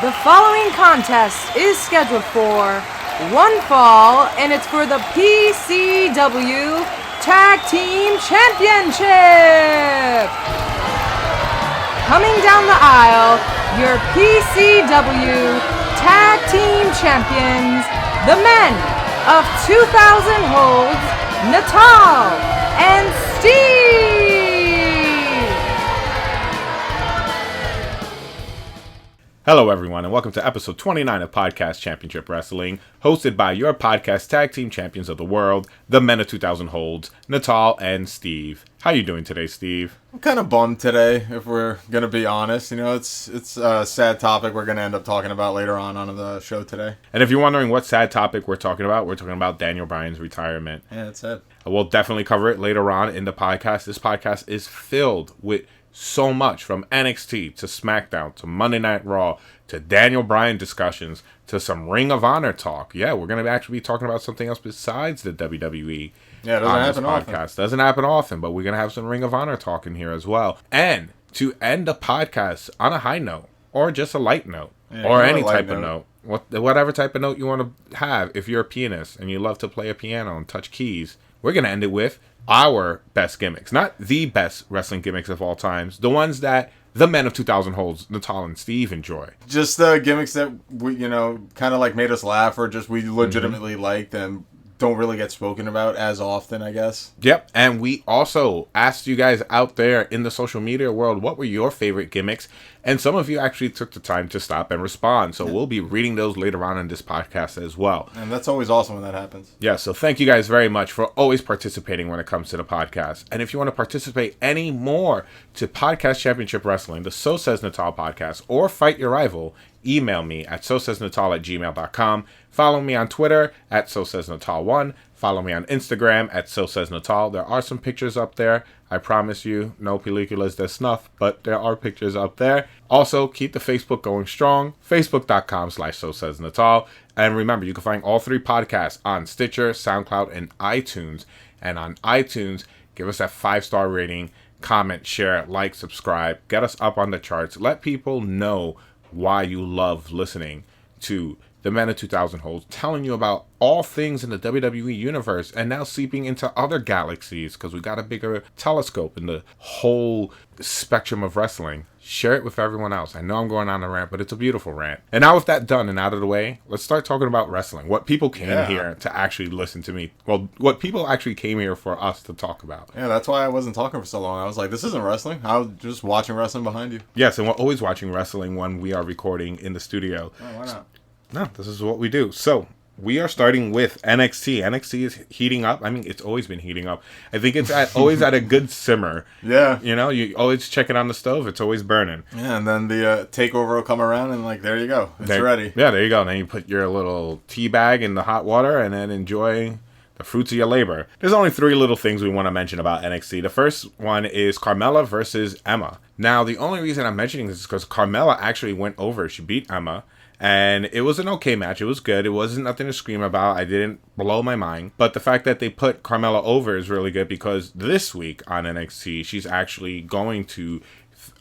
The following contest is scheduled for one fall, and it's for the PCW Tag Team Championship! Coming down the aisle, your PCW Tag Team Champions, the men of 2000 holds, Natal and Steve! Hello everyone, and welcome to episode 29 of Podcast Championship Wrestling, hosted by your podcast tag team champions of the world, the men of 2000 holds, Natal and Steve. How you doing today, Steve? I'm kind of bummed today, if we're going to be honest. You know, it's a sad topic we're going to end up talking about later on the show today. And if you're wondering what sad topic we're talking about Daniel Bryan's retirement. Yeah, it's sad. We'll definitely cover it later on in the podcast. This podcast is filled with so much, from NXT to Smackdown to Monday Night Raw to Daniel Bryan discussions to some Ring of Honor talk. Yeah, we're going to actually be talking about something else besides the WWE. Yeah, it doesn't happen often. Doesn't happen often, but we're going to have some Ring of Honor talk in here as well. And to end the podcast on a high note, or just a light note, or any type of note, whatever type of note you want to have, if you're a pianist and you love to play a piano and touch keys, we're going to end it with our best gimmicks. Not the best wrestling gimmicks of all times. The ones that the men of 2000 holds, Natal and Steve, enjoy. Just the gimmicks that we, kind of like made us laugh, or just we legitimately liked and don't really get spoken about as often, I guess. Yep, and we also asked you guys out there in the social media world, what were your favorite gimmicks? And some of you actually took the time to stop and respond. So we'll be reading those later on in this podcast as well. And that's always awesome when that happens. Yeah, so thank you guys very much for always participating when it comes to the podcast. And if you want to participate any more to Podcast Championship Wrestling, the So Says Natal podcast, or Fight Your Rival, email me at sosaysnatal@gmail.com. Follow me on Twitter at sosaysnatal1. Follow me on Instagram at sosaysnatal. There are some pictures up there. I promise you, no películas de snuff, but there are pictures up there. Also, keep the Facebook going strong. Facebook.com/sosaysnatal. And remember, you can find all three podcasts on Stitcher, SoundCloud, and iTunes. And on iTunes, give us that 5-star rating, comment, share, like, subscribe. Get us up on the charts. Let people know why you love listening to the Men of 2000 holds, telling you about all things in the WWE universe, and now seeping into other galaxies because we got a bigger telescope in the whole spectrum of wrestling. Share it with everyone else. I know I'm going on a rant, but it's a beautiful rant. And now with that done and out of the way, let's start talking about wrestling. What people came here to actually listen to me. Well, what people actually came here for us to talk about. Yeah, that's why I wasn't talking for so long. I was like, this isn't wrestling. I was just watching wrestling behind you. Yes, and we're always watching wrestling when we are recording in the studio. Oh, why not? No, this is what we do. So, we are starting with NXT. NXT is heating up. I mean, it's always been heating up. I think it's always at a good simmer. Yeah. You know, you always check it on the stove. It's always burning. Yeah, and then the takeover will come around, and there you go. It's ready. Yeah, there you go. And then you put your little tea bag in the hot water and then enjoy the fruits of your labor. There's only 3 little things we want to mention about NXT. The first one is Carmella versus Emma. Now, the only reason I'm mentioning this is because Carmella actually went over. She beat Emma. And it was an okay match. It was good. It wasn't nothing to scream about. I didn't blow my mind. But the fact that they put Carmella over is really good, because this week on NXT, she's actually going to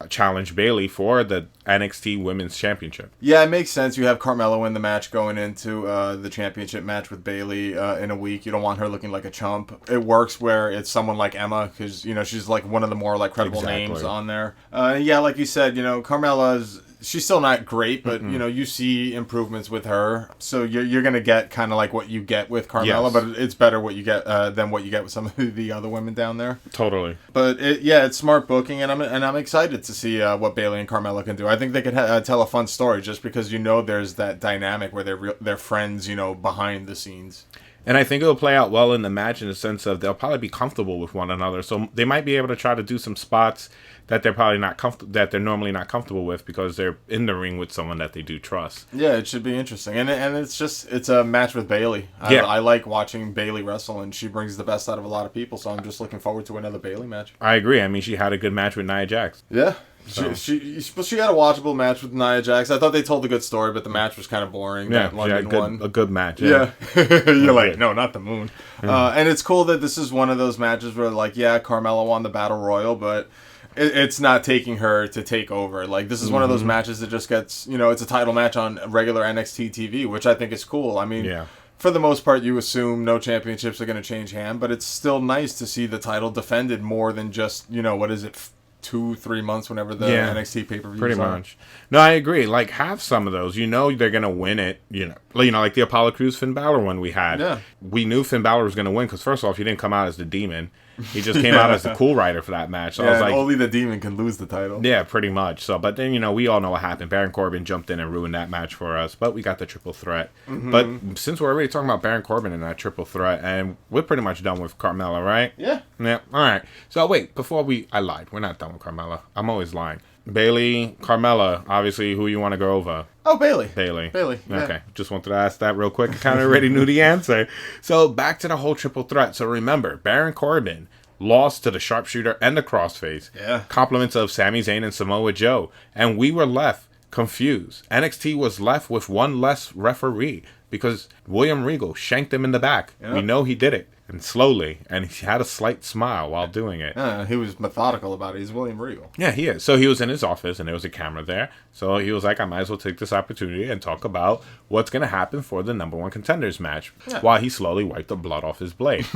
challenge Bayley for the NXT Women's Championship. Yeah, it makes sense. You have Carmella win the match going into the championship match with Bayley in a week. You don't want her looking like a chump. It works where it's someone like Emma, because she's like one of the more like credible names on there. Yeah, like you said, Carmella's. She's still not great, but, you see improvements with her. So you're going to get kind of like what you get with Carmella, but it's better what you get than what you get with some of the other women down there. Totally. But, it's smart booking, and I'm excited to see what Bayley and Carmella can do. I think they could tell a fun story, just because, there's that dynamic where they're friends, behind the scenes. And I think it'll play out well in the match, in the sense of they'll probably be comfortable with one another. So they might be able to try to do some spots that they're probably not that they're normally not comfortable with, because they're in the ring with someone that they do trust. Yeah, it should be interesting, and it's a match with Bayley. I like watching Bayley wrestle, and she brings the best out of a lot of people. So I'm just looking forward to another Bayley match. I agree. I mean, she had a good match with Nia Jax. Yeah. So. She had a watchable match with Nia Jax. I thought they told a good story, but the match was kind of boring. Yeah, a good match. Yeah. You're like, no, not the moon. And it's cool that this is one of those matches where, Carmella won the Battle Royal, but it's not taking her to take over. Like, this is one of those matches that just gets, it's a title match on regular NXT TV, which I think is cool. I mean, for the most part, you assume no championships are going to change hand, but it's still nice to see the title defended more than just, 2-3 months whenever the NXT pay-per-views pretty much. No, I agree. Like, have some of those. They're going to win it. Like the Apollo Crews Finn Balor one we had. Yeah. We knew Finn Balor was going to win because, first off, he didn't come out as the Demon. He just came out as the cool rider for that match. So I was like, only the Demon can lose the title. Yeah, pretty much. So, but then, we all know what happened. Baron Corbin jumped in and ruined that match for us, but we got the triple threat. But since we're already talking about Baron Corbin and that triple threat, and we're pretty much done with Carmella, right? Yeah. Yeah. All right. So, wait, I lied. We're not done with Carmella. I'm always lying. Bayley, Carmella, obviously, who you want to go over? Oh, Bayley. Bayley. Yeah. Okay. Just wanted to ask that real quick. I kind of already knew the answer. So, back to the whole triple threat. So, remember, Baron Corbin lost to the Sharpshooter and the Crossface. Yeah. Compliments of Sami Zayn and Samoa Joe. And we were left confused. NXT was left with one less referee because William Regal shanked him in the back. Yep. We know he did it. And slowly. And he had a slight smile while doing it. He was methodical about it. He's William Regal. Yeah, he is. So he was in his office and there was a camera there. So he was like, I might as well take this opportunity and talk about what's going to happen for the number one contenders match. Yeah. While he slowly wiped the blood off his blade.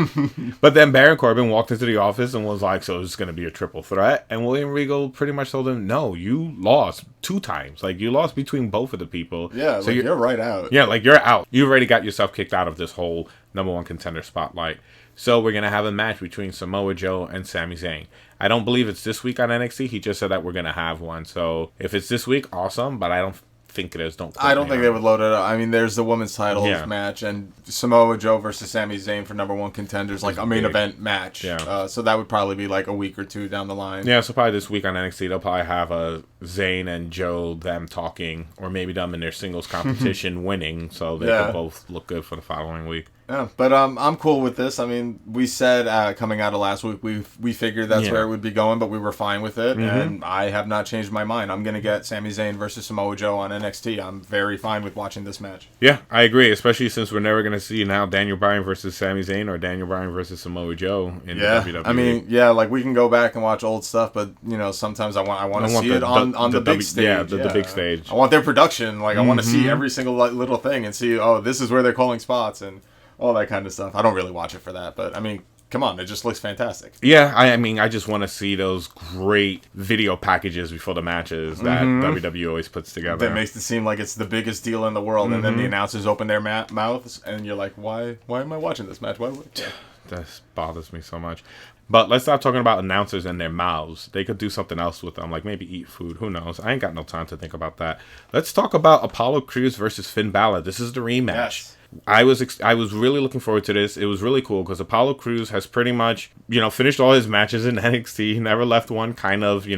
But then Baron Corbin walked into the office and was like, so it's going to be a triple threat. And William Regal pretty much told him, no, you lost 2 times. Like, you lost between both of the people. Yeah, so you're right out. Yeah, like, you're out. You've already got yourself kicked out of this whole number one contender spotlight. So we're going to have a match between Samoa Joe and Sami Zayn. I don't believe it's this week on NXT. He just said that we're going to have one. So if it's this week, awesome. But I don't think it is. I don't think they would load it up. I mean, there's the women's titles match and Samoa Joe versus Sami Zayn for number one contenders, like a main event match. Yeah. So that would probably be like a week or 2 down the line. Yeah, so probably this week on NXT, they'll probably have a Zayn and Joe, them talking, or maybe them in their singles competition winning, so they can both look good for the following week. Yeah, but I'm cool with this. I mean, we said coming out of last week, we figured that's where it would be going, but we were fine with it, and I have not changed my mind. I'm going to get Sami Zayn versus Samoa Joe on NXT. I'm very fine with watching this match. Yeah, I agree, especially since we're never going to see now Daniel Bryan versus Sami Zayn or Daniel Bryan versus Samoa Joe in WWE. I mean, like we can go back and watch old stuff, but sometimes I want to see it on the big stage. Yeah, the big stage. I want their production. Like I want to see every single little thing and see, this is where they're calling spots and all that kind of stuff. I don't really watch it for that, but I mean, come on, it just looks fantastic. Yeah, I mean, I just want to see those great video packages before the matches that WWE always puts together. That makes it seem like it's the biggest deal in the world, and then the announcers open their mouths, and you're like, why am I watching this match? Why would This bothers me so much. But let's stop talking about announcers and their mouths. They could do something else with them, like maybe eat food. Who knows? I ain't got no time to think about that. Let's talk about Apollo Crews versus Finn Balor. This is the rematch. Yes. I was really looking forward to this. It was really cool because Apollo Crews has pretty much, finished all his matches in NXT. He never left one kind of,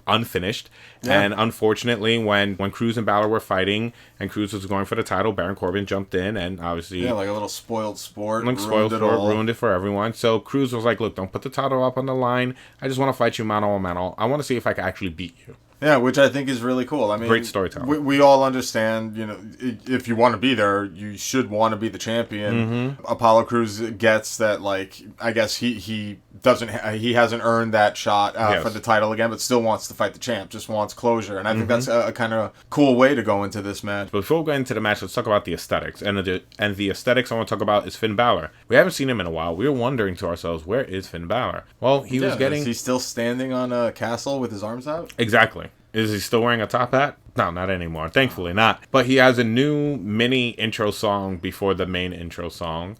unfinished. Yeah. And unfortunately, when Crews and Balor were fighting and Crews was going for the title, Baron Corbin jumped in and obviously... Yeah, like a little spoiled sport. Ruined it for everyone. So Crews was like, look, don't put the title up on the line. I just want to fight you mano a mano. I want to see if I can actually beat you. Yeah, which I think is really cool. I mean, great storytelling. We all understand, if you want to be there, you should want to be the champion. Apollo Crews gets that, like, I guess he hasn't earned that shot for the title again, but still wants to fight the champ, just wants closure. And I think that's a kind of cool way to go into this match. But before we go into the match, let's talk about the aesthetics. And the aesthetics I want to talk about is Finn Balor. We haven't seen him in a while. We were wondering to ourselves, where is Finn Balor? Well, is he still standing on a castle with his arms out? Exactly. Is he still wearing a top hat? No, not anymore. Thankfully not. But he has a new mini intro song before the main intro song.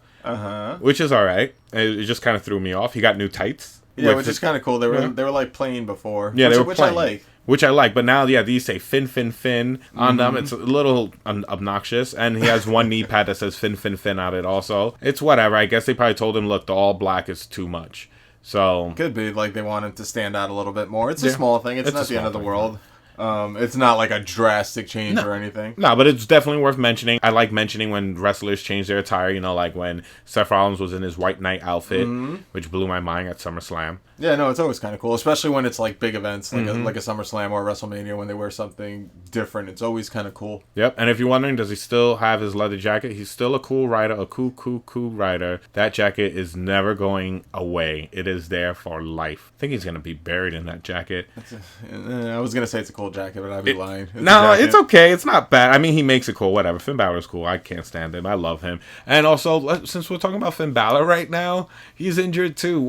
Which is alright. It just kind of threw me off. He got new tights. Yeah, which is kind of cool. They were like playing before. Yeah, which I like. Which I like. But now, these say Finn, Finn, Finn on them. It's a little obnoxious. And he has one knee pad that says Finn, Finn, Finn on it also. It's whatever. I guess they probably told him, look, the all black is too much. So could be like they want him to stand out a little bit more. It's a small thing. It's not the end of the world. It's not like a drastic change or anything. No, but it's definitely worth mentioning. I like mentioning when wrestlers change their attire, you know, like when Seth Rollins was in his white knight outfit, which blew my mind at SummerSlam. Yeah, no, it's always kind of cool, especially when it's like big events, like a SummerSlam or a WrestleMania, when they wear something different. It's always kind of cool. Yep, and if you're wondering, does he still have his leather jacket? He's still a cool rider, a cool rider. That jacket is never going away. It is there for life. I think he's going to be buried in that jacket. I was going to say it's a cool jacket, but I'd be lying. It's okay. It's not bad. I mean, he makes it cool, whatever. Finn Balor's cool. I can't stand him. I love him. And also, since we're talking about Finn Balor right now, he's injured too.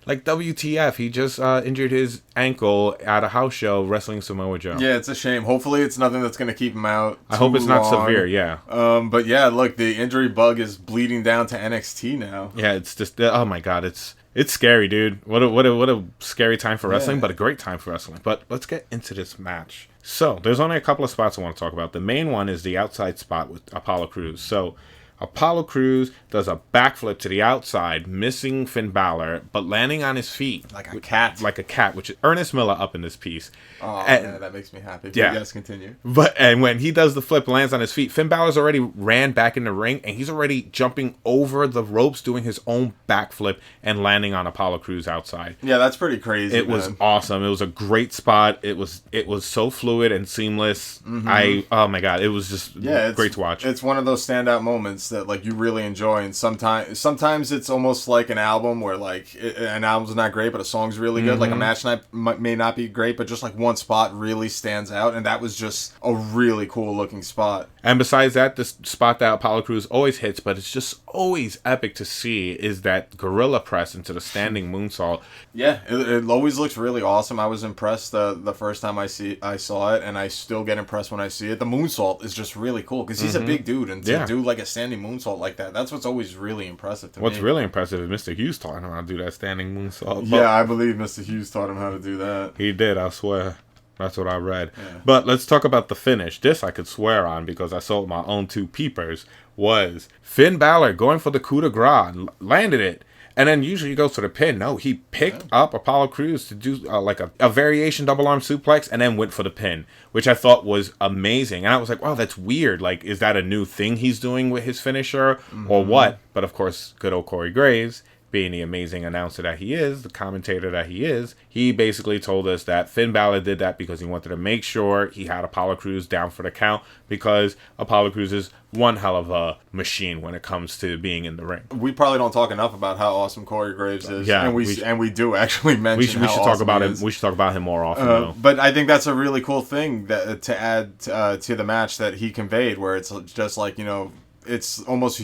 Like WTF, he just injured his ankle at a house show wrestling Samoa Joe. Yeah, it's a shame. Hopefully it's nothing that's going to keep him out I hope it's not long. severe, yeah. But yeah, look, the injury bug is bleeding down to NXT now. Yeah, it's just, oh my God, it's scary, dude. What a scary time for wrestling, but a great time for wrestling. But let's get into this match. So, there's only a couple of spots I want to talk about. The main one is the outside spot with Apollo Crews. So, Apollo Crews does a backflip to the outside, missing Finn Balor, but landing on his feet. Like a cat. Like a cat, which is Ernest Miller up in this piece. Oh, yeah, that makes me happy. Yeah. Yes, continue. And when he does the flip, lands on his feet, Finn Balor's already ran back in the ring, and he's already jumping over the ropes, doing his own backflip, and landing on Apollo Crews outside. Yeah, that's pretty crazy. It was awesome. It was a great spot. It was so fluid and seamless. Oh my God, it was just great to watch. It's one of those standout moments that like you really enjoy, and sometimes it's almost like an album where like an album's not great, but a song's really good. Like a match may not be great, but just like one spot really stands out, and that was just a really cool looking spot. And besides that, the spot that Apollo Crews always hits, but it's just always epic to see, is that gorilla press into the standing moonsault. Yeah, it always looks really awesome. I was impressed the first time I saw it, and I still get impressed when I see it. The moonsault is just really cool because he's a big dude, and to do like a standing moonsault like that's what's always really impressive to me. What's really impressive is Mr. Hughes taught him how to do that standing moonsault. Yeah, I believe Mr. Hughes taught him how to do that. He did, I swear. That's what I read. Yeah. But let's talk about the finish. This I could swear on because I saw my own two peepers. Was Finn Balor going for the coup de grace, landed it, and then usually he goes for the pin. No, he picked up Apollo Crews to do like a variation double arm suplex and then went for the pin, which I thought was amazing. And I was like, wow, that's weird. Like, is that a new thing he's doing with his finisher or what? But of course, good old Corey Graves, being the amazing announcer that he is, the commentator that he is, he basically told us that Finn Balor did that because he wanted to make sure he had Apollo Crews down for the count, because Apollo Crews is one hell of a machine when it comes to being in the ring. We probably don't talk enough about how awesome Corey Graves is. Yeah, and we do actually mention we should awesome talk about he him. is. We should talk about him more often, though. But I think that's a really cool thing that to add to the match that he conveyed, where it's just like, you know, it's almost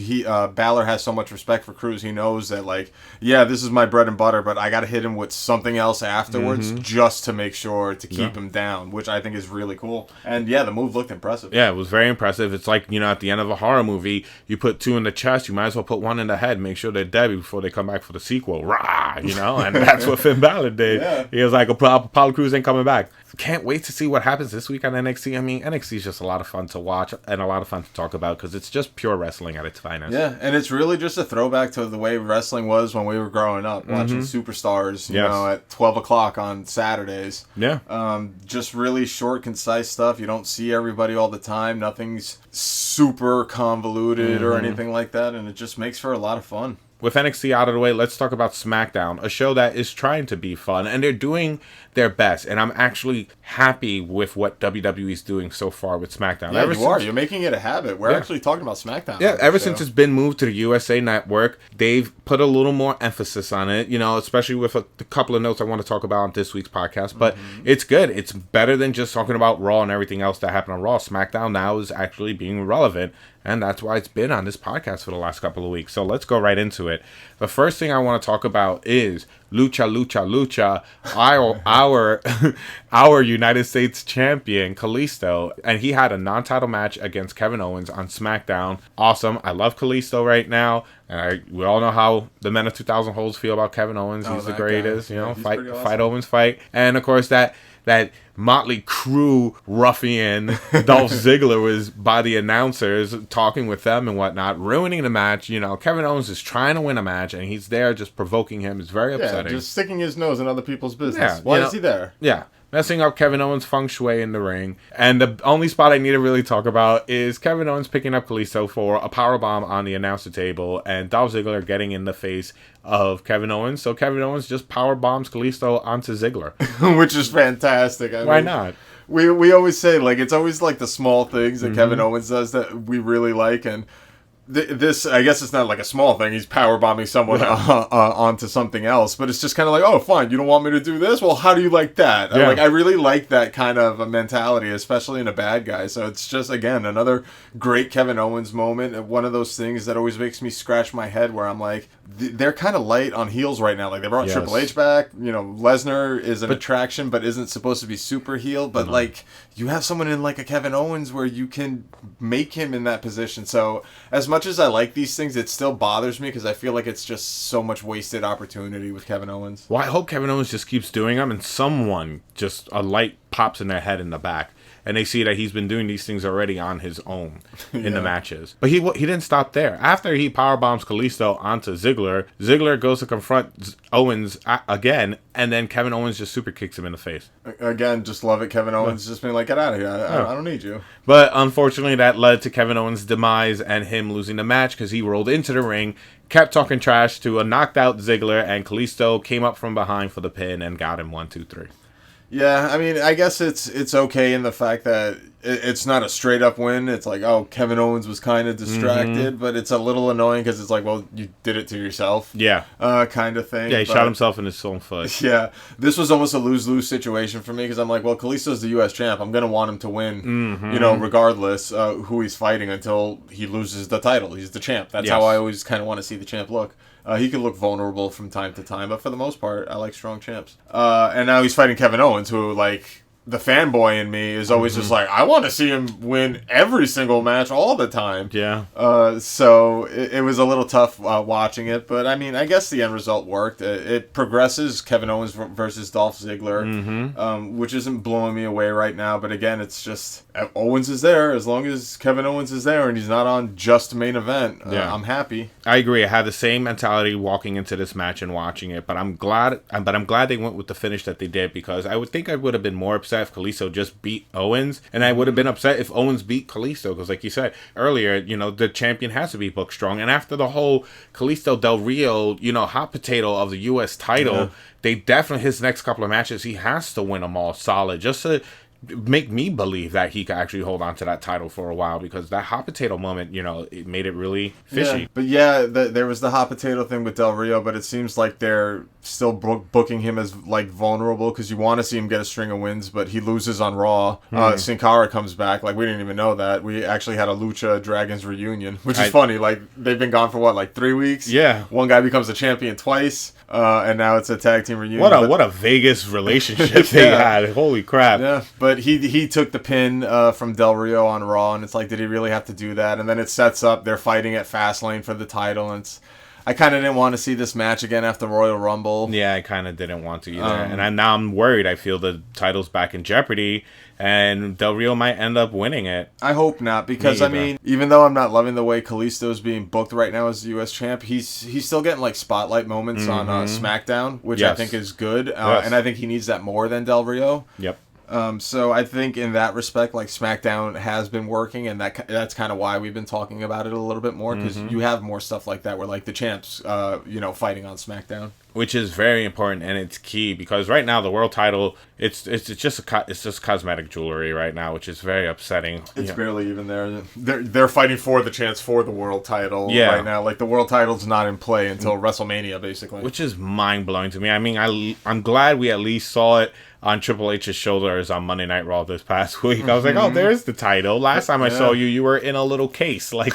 Balor has so much respect for Crews. He knows that, like, yeah, this is my bread and butter, but I got to hit him with something else afterwards just to make sure to keep him down, which I think is really cool. And yeah, the move looked impressive. Yeah, it was very impressive. It's like, you know, at the end of a horror movie, you put two in the chest, you might as well put one in the head, make sure they're dead before they come back for the sequel. Rah! You know, and that's what Finn Balor did. Yeah. He was like, Apollo Crews ain't coming back. Can't wait to see what happens this week on NXT. I mean, NXT is just a lot of fun to watch and a lot of fun to talk about because it's just pure wrestling at its finest. Yeah, and it's really just a throwback to the way wrestling was when we were growing up, watching superstars, you know, at 12 o'clock on Saturdays. Yeah. Just really short, concise stuff. You don't see everybody all the time. Nothing's super convoluted or anything like that, and it just makes for a lot of fun. With NXT out of the way, let's talk about Smackdown, a show that is trying to be fun, and they're doing their best. And I'm actually happy with what WWE's doing so far with Smackdown. Yeah, You're making it a habit. We're actually talking about Smackdown. Yeah, ever since it's been moved to the USA Network, they've put a little more emphasis on it, you know, especially with a couple of notes I want to talk about on this week's podcast. But it's good. It's better than just talking about Raw and everything else that happened on Raw. SmackDown now is actually being relevant. And that's why it's been on this podcast for the last couple of weeks. So let's go right into it. The first thing I want to talk about is Lucha, our United States champion, Kalisto. And he had a non-title match against Kevin Owens on SmackDown. Awesome. I love Kalisto right now. And we all know how the Men of 2000 holds feel about Kevin Owens. He's the greatest, guy. You know, fight Owens, fight. And of course that Motley Crue ruffian Dolph Ziggler was by the announcers talking with them and whatnot, ruining the match. You know, Kevin Owens is trying to win a match and he's there just provoking him. It's very upsetting. Just sticking his nose in other people's business. Why is he there? Yeah. messing up Kevin Owens' feng shui in the ring. And the only spot I need to really talk about is Kevin Owens picking up Kalisto for a powerbomb on the announcer table, and Dolph Ziggler getting in the face of Kevin Owens. So Kevin Owens just power bombs Kalisto onto Ziggler. Which is fantastic. Why not? We always say, like, it's always like the small things that Kevin Owens does that we really like, and this, I guess it's not like a small thing. He's power bombing someone onto something else, but it's just kind of like, oh, fine, you don't want me to do this? Well, how do you like that? Yeah. I really like that kind of a mentality, especially in a bad guy. So it's just, again, another great Kevin Owens moment. One of those things that always makes me scratch my head where I'm like, they're kind of light on heels right now. Like, they brought Triple H back. You know, Lesnar is an attraction, but isn't supposed to be super heel. But, like, you have someone in, like, a Kevin Owens where you can make him in that position. So as much as I like these things, it still bothers me because I feel like it's just so much wasted opportunity with Kevin Owens. Well, I hope Kevin Owens just keeps doing them and someone, just a light pops in their head in the back and they see that he's been doing these things already on his own in the matches. But he didn't stop there. After he powerbombs Kalisto onto Ziggler, Ziggler goes to confront Owens again, and then Kevin Owens just super kicks him in the face. Again, just love it. Kevin Owens just being like, get out of here. I don't need you. But unfortunately, that led to Kevin Owens' demise and him losing the match because he rolled into the ring, kept talking trash to a knocked out Ziggler, and Kalisto came up from behind for the pin and got him 1, 2, 3. Yeah, I mean, I guess it's okay in the fact that it's not a straight up win. It's like, oh, Kevin Owens was kind of distracted, but it's a little annoying because it's like, well, you did it to yourself. Yeah. Kind of thing. Yeah, he shot himself in his own foot. Yeah. This was almost a lose-lose situation for me because I'm like, well, Kalisto's the U.S. champ. I'm going to want him to win, you know, regardless who he's fighting until he loses the title. He's the champ. That's how I always kind of want to see the champ look. He can look vulnerable from time to time, but for the most part, I like strong champs. And now he's fighting Kevin Owens, who, like, the fanboy in me is always just like, I want to see him win every single match all the time. Yeah. So it was a little tough watching it, but I mean, I guess the end result worked. It progresses Kevin Owens versus Dolph Ziggler, which isn't blowing me away right now. But again, it's just Owens is there. As long as Kevin Owens is there and he's not on just main event, I'm happy. I agree. I had the same mentality walking into this match and watching it, but I'm glad they went with the finish that they did because I would think I would have been more upset if Kalisto just beat Owens, and I would have been upset if Owens beat Kalisto because, like you said earlier, you know, the champion has to be booked strong. And after the whole Kalisto Del Rio, you know, hot potato of the U.S. title, they definitely, his next couple of matches, he has to win them all solid just to make me believe that he could actually hold on to that title for a while because that hot potato moment, you know, it made it really fishy. Yeah, but yeah, there was the hot potato thing with Del Rio, but it seems like they're still booking him as like vulnerable because you want to see him get a string of wins, but he loses on Raw. Sin Cara comes back. Like, we didn't even know that. We actually had a Lucha Dragons reunion, which is funny. Like, they've been gone for what, like 3 weeks? Yeah. One guy becomes a champion twice, and now it's a tag team reunion. What a Vegas relationship they had. Holy crap. Yeah, but he took the pin from Del Rio on Raw, and it's like, did he really have to do that? And then it sets up, they're fighting at Fastlane for the title, and I kind of didn't want to see this match again after Royal Rumble. Yeah, I kind of didn't want to either. And now I'm worried. I feel the title's back in jeopardy, and Del Rio might end up winning it. I hope not, because, I mean, even though I'm not loving the way Kalisto's being booked right now as the U.S. champ, he's still getting, like, spotlight moments on SmackDown, which I think is good. And I think he needs that more than Del Rio. Yep. So I think in that respect, like, SmackDown has been working, and that's kind of why we've been talking about it a little bit more, because you have more stuff like that where, like, the champs, you know, fighting on SmackDown. Which is very important, and it's key, because right now the world title, it's just cosmetic jewelry right now, which is very upsetting. It's barely even there. They're fighting for the chance for the world title right now. Like, the world title's not in play until WrestleMania, basically. Which is mind-blowing to me. I mean, I'm glad we at least saw it on Triple H's shoulders on Monday Night Raw this past week. I was like, oh, there's the title. Last time I saw you were in a little case. Like,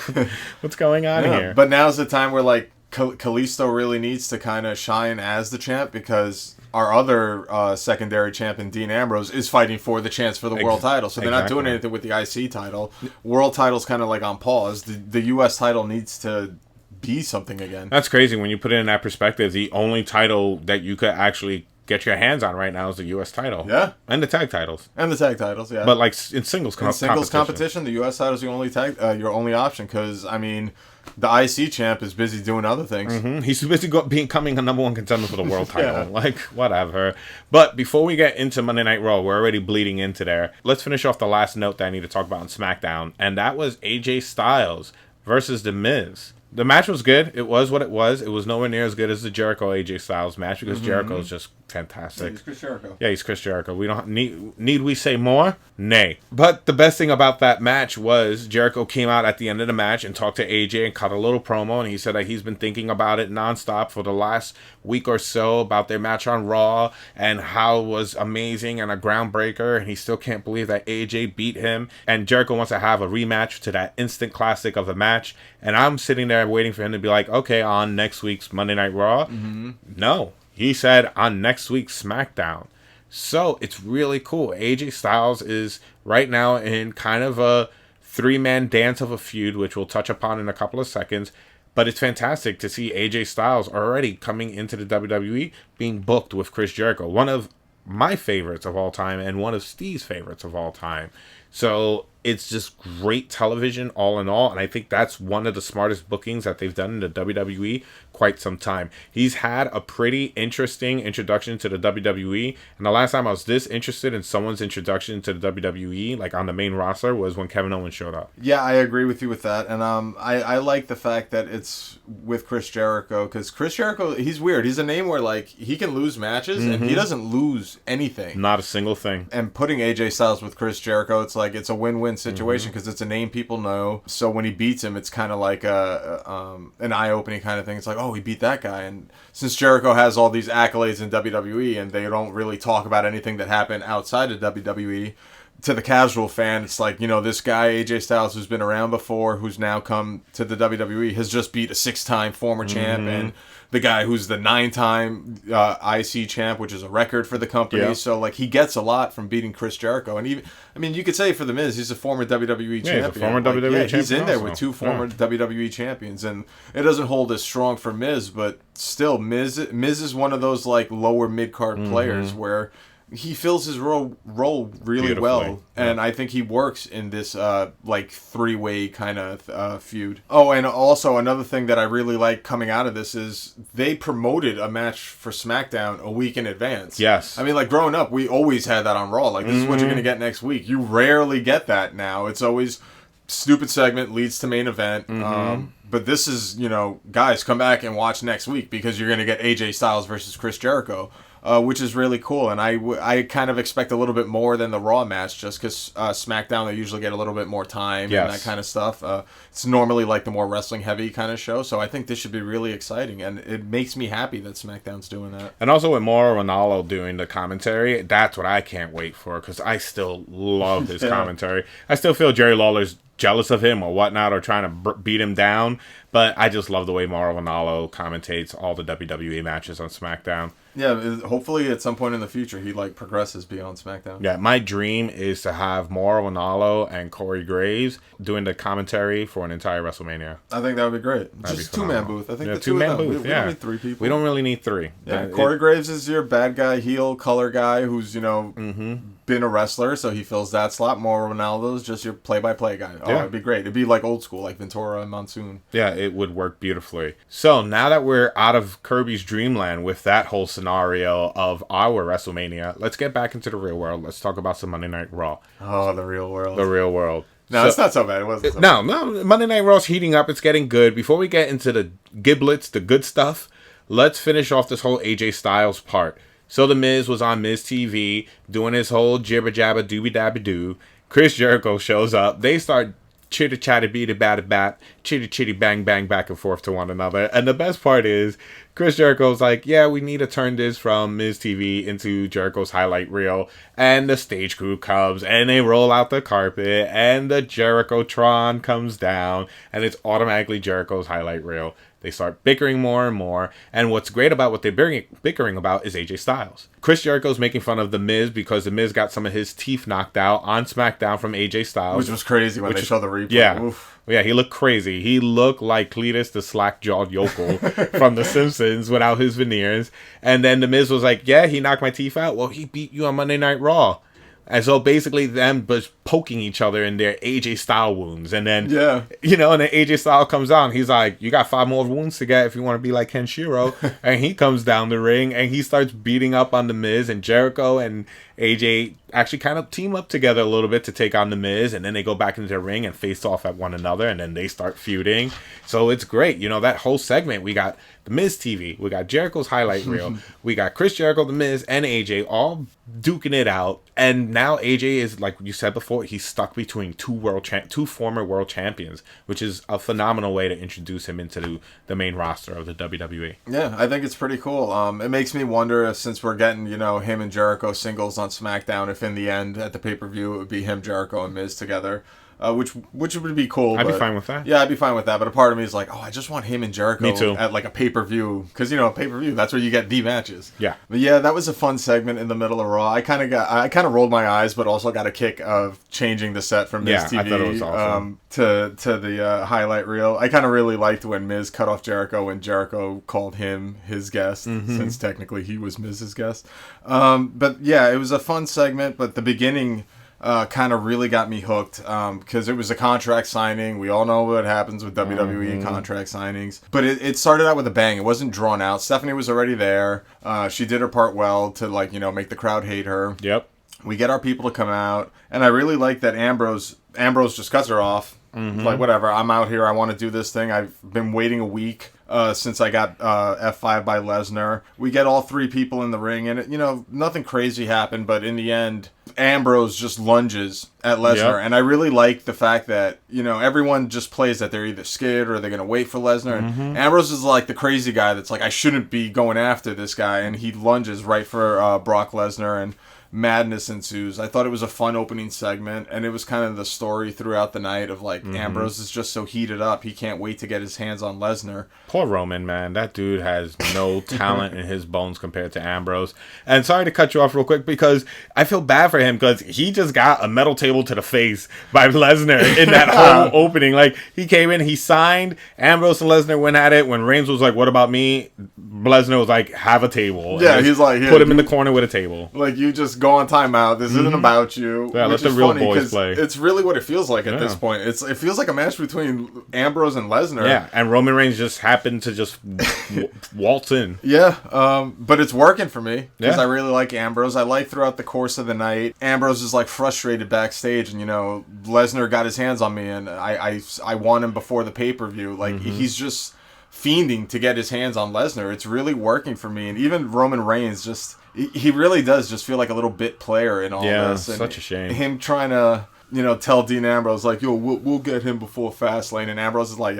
what's going on here? But now's the time where, like, Kalisto really needs to kind of shine as the champ, because our other secondary champion, Dean Ambrose, is fighting for the chance for the world title. So they're not doing anything with the IC title. World title's kind of like on pause. The U.S. title needs to be something again. That's crazy when you put it in that perspective. The only title that you could actually get your hands on right now is the U.S. title. Yeah. And the tag titles. Yeah. But, like, in singles competition. The U.S. title is your only your only option, because, I mean, the IC champ is busy doing other things. He's busy becoming a number one contender for the world title. Like, whatever. But before we get into Monday Night Raw, we're already bleeding into there. Let's finish off the last note that I need to talk about on SmackDown, and that was AJ Styles versus The Miz. The match was good. It was what it was. It was nowhere near as good as the Jericho AJ Styles match because Jericho is just fantastic. Yeah, he's Chris Jericho. Yeah, he's Chris Jericho. We don't need we say more? Nay. But the best thing about that match was Jericho came out at the end of the match and talked to AJ and cut a little promo, and he said that he's been thinking about it nonstop for the last week or so about their match on Raw and how it was amazing and a groundbreaker, and he still can't believe that AJ beat him, and Jericho wants to have a rematch to that instant classic of a match, and I'm sitting there waiting for him to be like, okay, on next week's Monday Night Raw. No. He said on next week's SmackDown. So it's really cool. AJ Styles is right now in kind of a 3-man dance of a feud, which we'll touch upon in a couple of seconds. But it's fantastic to see AJ Styles already coming into the WWE being booked with Chris Jericho, one of my favorites of all time and one of Steve's favorites of all time. So it's just great television all in all, and I think that's one of the smartest bookings that they've done in the WWE quite some time. He's had a pretty interesting introduction to the WWE, and the last time I was this interested in someone's introduction to the WWE, like on the main roster, was when Kevin Owens showed up. Yeah, I agree with you with that, and I like the fact that it's with Chris Jericho, because Chris Jericho, he's weird. He's a name where, like, he can lose matches, and he doesn't lose anything. Not a single thing. And putting AJ Styles with Chris Jericho, it's like, it's a win-win situation because it's a name people know. So when he beats him, it's kind of like an eye-opening kind of thing. It's like, oh, he beat that guy. And since Jericho has all these accolades in WWE and they don't really talk about anything that happened outside of WWE, to the casual fan, it's like, you know, this guy, AJ Styles, who's been around before, who's now come to the WWE, has just beat a 6-time former champ, and the guy who's the 9-time IC champ, which is a record for the company. Yeah. So, like, he gets a lot from beating Chris Jericho. And even, I mean, you could say for The Miz, he's a former WWE champion. He's a former WWE champion. He's in there with 2 former WWE champions. And it doesn't hold as strong for Miz, but still, Miz is one of those, like, lower mid-card players where he fills his role really well, and I think he works in this like 3-way kind of feud. Oh, and also another thing that I really like coming out of this is they promoted a match for SmackDown a week in advance. Yes. I mean, like, growing up, we always had that on Raw. Like, this is what you're going to get next week. You rarely get that now. It's always stupid segment leads to main event. But this is, you know, guys, come back and watch next week because you're going to get AJ Styles versus Chris Jericho. Which is really cool, and I kind of expect a little bit more than the Raw match, just because SmackDown, they usually get a little bit more time and that kind of stuff. It's normally like the more wrestling-heavy kind of show, so I think this should be really exciting, and it makes me happy that SmackDown's doing that. And also with Mauro Ranallo doing the commentary, that's what I can't wait for, because I still love his commentary. I still feel Jerry Lawler's jealous of him or whatnot, or trying to beat him down, but I just love the way Mauro Ranallo commentates all the WWE matches on SmackDown. Yeah, hopefully at some point in the future he like progresses beyond SmackDown. Yeah, my dream is to have Mauro Ranallo and Corey Graves doing the commentary for an entire WrestleMania. I think that would be great. That'd just be 2-man booth. I think the 2-man booth. We don't need 3 people. We don't really need 3. Yeah, Corey Graves is your bad guy, heel, color guy who's, you know, been a wrestler, so he fills that slot. Mauro Ranallo's just your play-by-play guy. Oh, it'd be great. It'd be like old school, like Ventura and Monsoon. Yeah, it would work beautifully. So now that we're out of Kirby's dreamland with that whole scenario of our WrestleMania, let's get back into the real world. Let's talk about some Monday Night Raw. Oh, the real world. The real world. No, it's not so bad. It wasn't so bad. No, Monday Night Raw's heating up. It's getting good. Before we get into the giblets, the good stuff, let's finish off this whole AJ Styles part. So The Miz was on Miz TV doing his whole jibber jabber doobie dabby doo. Chris Jericho shows up. They start chitter chatter beady batty bat, chitty chitty bang bang back and forth to one another. And the best part is Chris Jericho's like, yeah, we need to turn this from Miz TV into Jericho's highlight reel. And the stage crew comes and they roll out the carpet and the Jericho-tron comes down and it's automatically Jericho's highlight reel. They start bickering more and more. And what's great about what they're bickering about is AJ Styles. Chris Jericho's making fun of The Miz because The Miz got some of his teeth knocked out on SmackDown from AJ Styles. Which was crazy when they saw the replay. Yeah. Oof. Yeah, he looked crazy. He looked like Cletus the slack-jawed yokel from The Simpsons without his veneers. And then The Miz was like, yeah, he knocked my teeth out. Well, he beat you on Monday Night Raw. And so basically them just poking each other in their AJ style wounds. And then, yeah, you know, and then AJ style comes out and he's like, you got 5 more wounds to get if you want to be like Kenshiro. And he comes down the ring and he starts beating up on The Miz, and Jericho and AJ actually kind of team up together a little bit to take on The Miz, and then they go back into the ring and face off at one another, and then they start feuding. So it's great. You know, that whole segment, we got The Miz TV, we got Jericho's highlight reel, we got Chris Jericho, The Miz, and AJ all duking it out. And now AJ is, like you said before, he's stuck between two former world champions, which is a phenomenal way to introduce him into the main roster of the WWE. Yeah, I think it's pretty cool. It makes me wonder if, since we're getting, you know, him and Jericho singles on SmackDown, if in the end at the pay-per-view it would be him, Jericho, and Miz together. Which would be cool. I'd be fine with that. Yeah, I'd be fine with that. But a part of me is like, oh, I just want him and Jericho Me too. at like a pay-per-view. Because, you know, a pay-per-view, that's where you get the matches. Yeah. But yeah, that was a fun segment in the middle of Raw. I kind of rolled my eyes, but also got a kick of changing the set from Miz TV I thought it was awesome. to the highlight reel. I kind of really liked when Miz cut off Jericho and Jericho called him his guest, since technically he was Miz's guest. But yeah, it was a fun segment, but the beginning kind of really got me hooked because it was a contract signing. We all know what happens with WWE contract signings. But it started out with a bang. It wasn't drawn out. Stephanie was already there. She did her part well to, like, you know, make the crowd hate her. Yep. We get our people to come out. And I really like that Ambrose just cuts her off. Like, whatever, I'm out here. I want to do this thing. I've been waiting a week since I got F5 by Lesnar. We get all 3 people in the ring, and, you know, nothing crazy happened, but in the end, Ambrose just lunges at Lesnar. Yep. And I really like the fact that, you know, everyone just plays that they're either scared or they're going to wait for Lesnar. And Ambrose is like the crazy guy that's like, I shouldn't be going after this guy, and he lunges right for Brock Lesnar, and madness ensues. I thought it was a fun opening segment, and it was kind of the story throughout the night of, like, Ambrose is just so heated up. He can't wait to get his hands on Lesnar. Poor Roman, man. That dude has no talent in his bones compared to Ambrose. And sorry to cut you off real quick, because I feel bad for him, because he just got a metal table to the face by Lesnar in that whole opening. Like, he came in, he signed, Ambrose and Lesnar went at it. When Reigns was like, what about me? Lesnar was like, have a table. Yeah, he's like, put him in the corner with a table. Like, you just go on timeout. This isn't about you. Yeah, let the real boys play. It's really what it feels like at this point. It feels like a match between Ambrose and Lesnar. Yeah, and Roman Reigns just happened to just waltz in. Yeah, but it's working for me because I really like Ambrose. I like throughout the course of the night, Ambrose is like frustrated backstage, and, you know, Lesnar got his hands on me, and I won him before the pay-per-view. Like, he's just fiending to get his hands on Lesnar. It's really working for me, and even Roman Reigns just... He really does just feel like a little bit player in all this. Yeah, such a shame. Him trying to, you know, tell Dean Ambrose, like, yo, we'll get him before Fastlane. And Ambrose is like,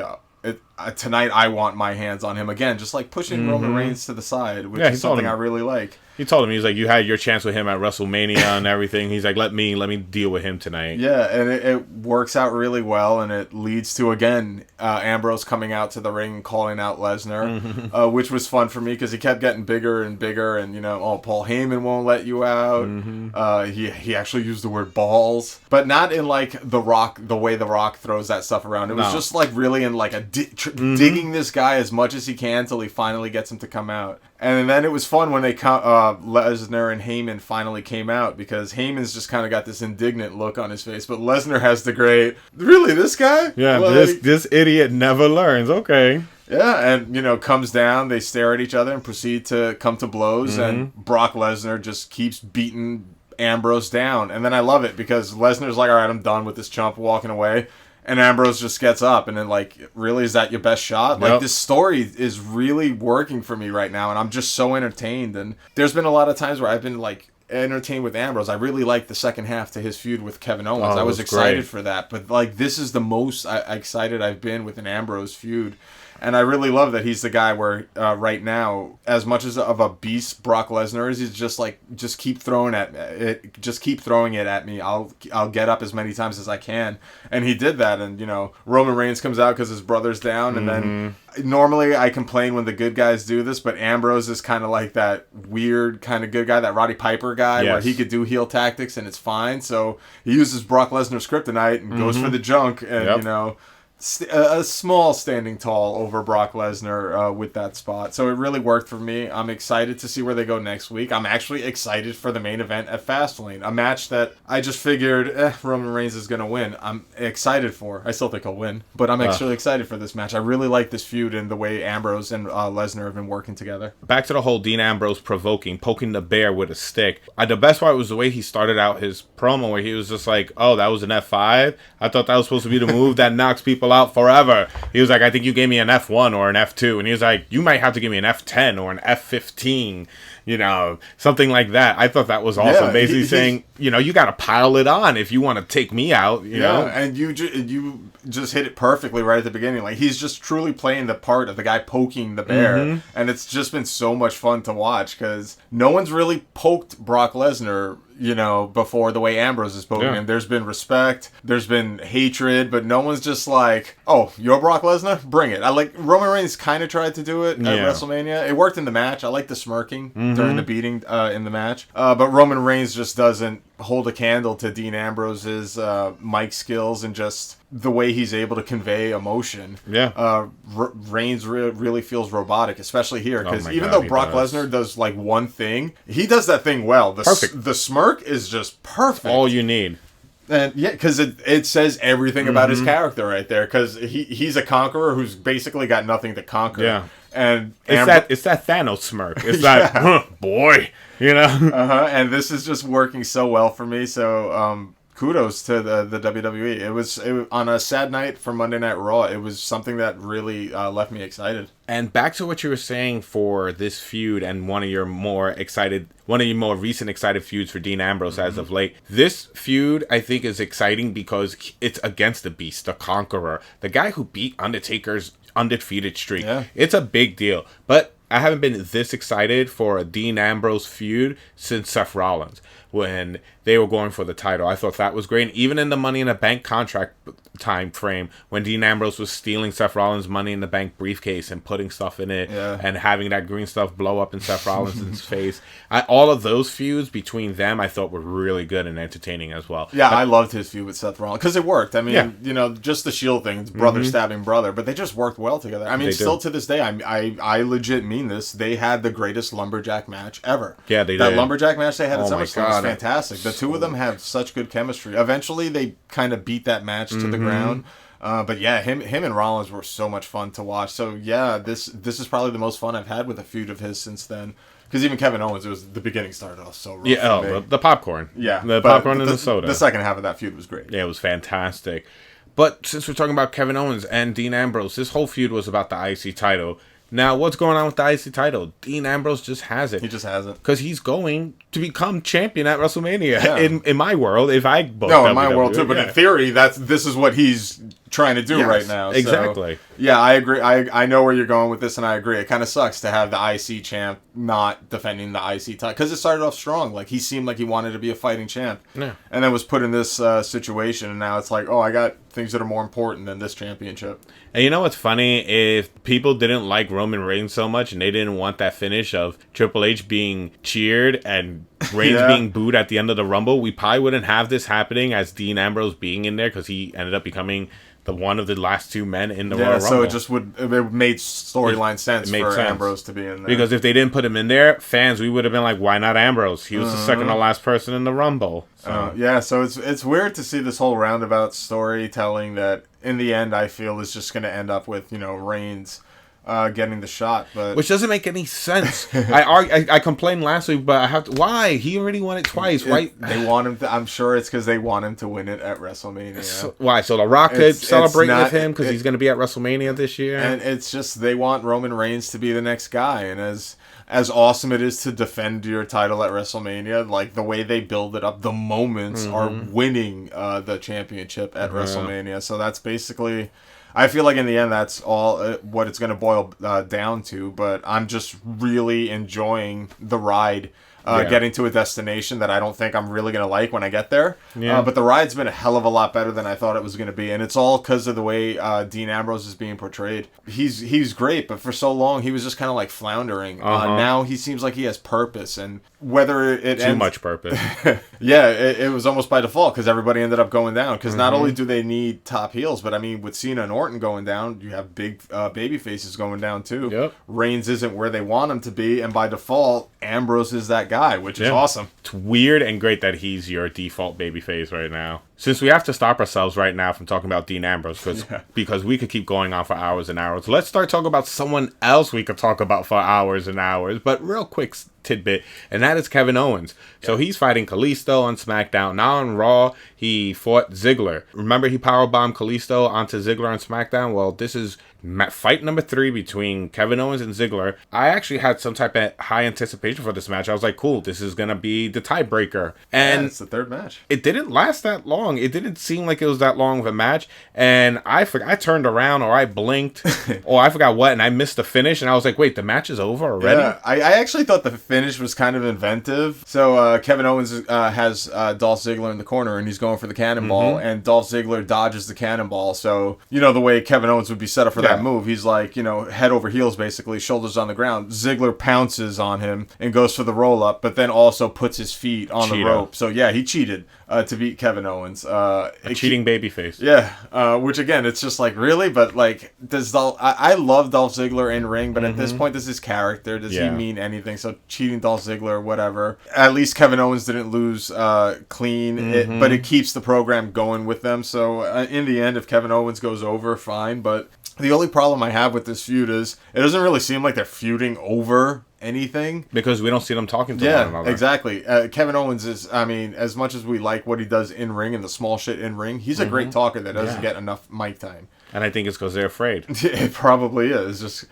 tonight I want my hands on him again. Just, like, pushing Roman Reigns to the side, which is something I really like. He told him, he's like, you had your chance with him at WrestleMania and everything. He's like, let me deal with him tonight. Yeah, and it works out really well, and it leads to, again, Ambrose coming out to the ring and calling out Lesnar, which was fun for me because he kept getting bigger and bigger, and, you know, Paul Heyman won't let you out. He actually used the word balls, but not in, like, the way The Rock throws that stuff around. It was just, like, really in, like, a digging this guy as much as he can till he finally gets him to come out. And then it was fun when they Lesnar and Heyman finally came out, because Heyman's just kind of got this indignant look on his face, but Lesnar has the great, really, this guy? Yeah, like, this idiot never learns. Okay. Yeah, and, you know, comes down, they stare at each other and proceed to come to blows, and Brock Lesnar just keeps beating Ambrose down. And then I love it because Lesnar's like, all right, I'm done with this chump, walking away. And Ambrose just gets up, and then, like, really, is that your best shot? Like, this story is really working for me right now, and I'm just so entertained. And there's been a lot of times where I've been, like, entertained with Ambrose. I really liked the second half to his feud with Kevin Owens. I was excited for that. But, like, this is the most excited I've been with an Ambrose feud. And I really love that he's the guy where right now, as much as of a beast Brock Lesnar is, he's just like, just keep throwing it, just keep throwing it at me. I'll get up as many times as I can. And he did that. And, you know, Roman Reigns comes out because his brother's down. And then normally I complain when the good guys do this, but Ambrose is kind of like that weird kind of good guy, that Roddy Piper guy, where he could do heel tactics and it's fine. So he uses Brock Lesnar's kryptonite and goes for the junk, and you know, a small standing tall over Brock Lesnar with that spot. So it really worked for me. I'm excited to see where they go next week. I'm actually excited for the main event at Fastlane, a match that I just figured Roman Reigns is going to win. I'm excited for. I still think he'll win, but I'm actually excited for this match. I really like this feud and the way Ambrose and Lesnar have been working together. Back to the whole Dean Ambrose poking the bear with a stick. The best part was the way he started out his promo where he was just like, oh, that was an F5? I thought that was supposed to be the move that knocks people out forever. He was like, I think you gave me an F1 or an F2. And he was like, you might have to give me an F10 or an F15. You know, something like that. I thought that was awesome. Yeah, basically saying, you know, you got to pile it on if you want to take me out, you know? And you just hit it perfectly right at the beginning. Like, he's just truly playing the part of the guy poking the bear. And it's just been so much fun to watch because no one's really poked Brock Lesnar, you know, before the way Ambrose is poking him. There's been respect, there's been hatred, but no one's just like, oh, you're Brock Lesnar? Bring it. I like Roman Reigns kind of tried to do it at WrestleMania. It worked in the match. I like the smirking during the beating in the match. But Roman Reigns just doesn't hold a candle to Dean Ambrose's mic skills and just the way he's able to convey emotion. Reigns really feels robotic, especially here, because even though Brock Lesnar does like one thing, he does that thing well. The smirk is just perfect. All you need. And yeah, because it says everything about his character right there, because he's a conqueror who's basically got nothing to conquer. Yeah. And it's that Thanos smirk. It's that boy, you know. And this is just working so well for me. So kudos to the WWE. It was on a sad night for Monday Night Raw. It was something that really left me excited. And back to what you were saying for this feud and one of your more recent excited feuds for Dean Ambrose as of late. This feud, I think, is exciting because it's against the Beast, the Conqueror, the guy who beat Undertaker's undefeated streak. It's a big deal. But I haven't been this excited for a Dean Ambrose feud since Seth Rollins when they were going for the title. I thought that was great. And even in the Money in the Bank contract time frame, when Dean Ambrose was stealing Seth Rollins' Money in the Bank briefcase and putting stuff in it and having that green stuff blow up in Seth Rollins' face. All of those feuds between them I thought were really good and entertaining as well. Yeah, I loved his feud with Seth Rollins because it worked. I mean, you know, just the Shield thing, brother stabbing brother, but they just worked well together. I mean, still to this day, I legit mean this. They had the greatest lumberjack match ever. Yeah, they did. That lumberjack match they had at SummerSlam was fantastic. The two of them have such good chemistry. Eventually, they kind of beat that match to the ground. But yeah, him and Rollins were so much fun to watch. So yeah, this is probably the most fun I've had with a feud of his since then. Because even Kevin Owens, the beginning started off so rough. Yeah, the popcorn. Yeah, the popcorn and the soda. The second half of that feud was great. Yeah, it was fantastic. But since we're talking about Kevin Owens and Dean Ambrose, this whole feud was about the IC title. Now, what's going on with the IC title? Dean Ambrose just has it. He just has it. Because he's going to become champion at WrestleMania. In my world, if I book in my world too. But in theory, this is what he's trying to do right now. So, exactly. Yeah, I agree. I know where you're going with this, and I agree. It kind of sucks to have the IC champ not defending the IC title. Because it started off strong. Like, he seemed like he wanted to be a fighting champ. Yeah. And then was put in this situation, and now it's like, oh, I got things that are more important than this championship. And you know what's funny? If people didn't like Roman Reigns so much and they didn't want that finish of Triple H being cheered and Reigns being booed at the end of the Rumble, we probably wouldn't have this happening as Dean Ambrose being in there because he ended up becoming the one of the last two men in the Royal Rumble. So it made storyline sense for Ambrose to be in there. Because if they didn't put him in there, fans, we would have been like, why not Ambrose? He was the second to last person in the Rumble. So. So it's weird to see this whole roundabout storytelling that in the end I feel is just going to end up with, Reigns getting the shot, but which doesn't make any sense. I complained last week, but I have to. Why? He already won it twice. Why they want him to? I'm sure it's because they want him to win it at WrestleMania. Why? So The Rock could celebrate with him because he's going to be at WrestleMania this year. And it's just they want Roman Reigns to be the next guy. And as awesome it is to defend your title at WrestleMania, like the way they build it up, the moments are winning the championship at WrestleMania. So that's basically. I feel like in the end that's all what it's going to boil down to, but I'm just really enjoying the ride getting to a destination that I don't think I'm really going to like when I get there. Yeah. But the ride's been a hell of a lot better than I thought it was going to be. And it's all because of the way Dean Ambrose is being portrayed. He's great, but for so long, he was just kind of like floundering. Now he seems like he has purpose. And whether it Too much purpose. Yeah, it was almost by default because everybody ended up going down. Because not only do they need top heels, but I mean, with Cena and Orton going down, you have big baby faces going down too. Yep. Reigns isn't where they want him to be, and by default, Ambrose is that guy, which is awesome. It's weird and great that he's your default babyface right now. Since we have to stop ourselves right now from talking about Dean Ambrose, because we could keep going on for hours and hours, let's start talking about someone else we could talk about for hours and hours. But real quick tidbit, and that is Kevin Owens. So he's fighting Kalisto on SmackDown. Now on Raw, he fought Ziggler. Remember he powerbombed Kalisto onto Ziggler on SmackDown? Well, this is fight number 3 between Kevin Owens and Ziggler. I actually had some type of high anticipation for this match. I was like, cool, this is going to be the tiebreaker. And it's the third match. It didn't last that long. It didn't seem like it was that long of a match. And I turned around, or I blinked, or I forgot what, and I missed the finish. And I was like, wait, the match is over already? Yeah, I actually thought the finish was kind of inventive. So Kevin Owens has Dolph Ziggler in the corner, and he's going for the cannonball, and Dolph Ziggler dodges the cannonball. So, you know, the way Kevin Owens would be set up for that move, he's like, you know, head over heels, basically, shoulders on the ground. Ziggler pounces on him and goes for the roll-up, but then also puts his feet on the rope. So, yeah, he cheated to beat Kevin Owens. A cheating babyface. Yeah, which, again, it's just like, really? But, like, I love Dolph Ziggler in ring, but at this point, this is his character. Does he mean anything? So, cheating Dolph Ziggler, whatever. At least Kevin Owens didn't lose clean, but it keeps the program going with them. So, in the end, if Kevin Owens goes over, fine. But the only problem I have with this feud is it doesn't really seem like they're feuding over anything. Because we don't see them talking to one another. Yeah, exactly. Kevin Owens is, I mean, as much as we like what he does in ring and the small shit in ring, he's a great talker that doesn't get enough mic time. And I think it's because they're afraid. It probably is. Just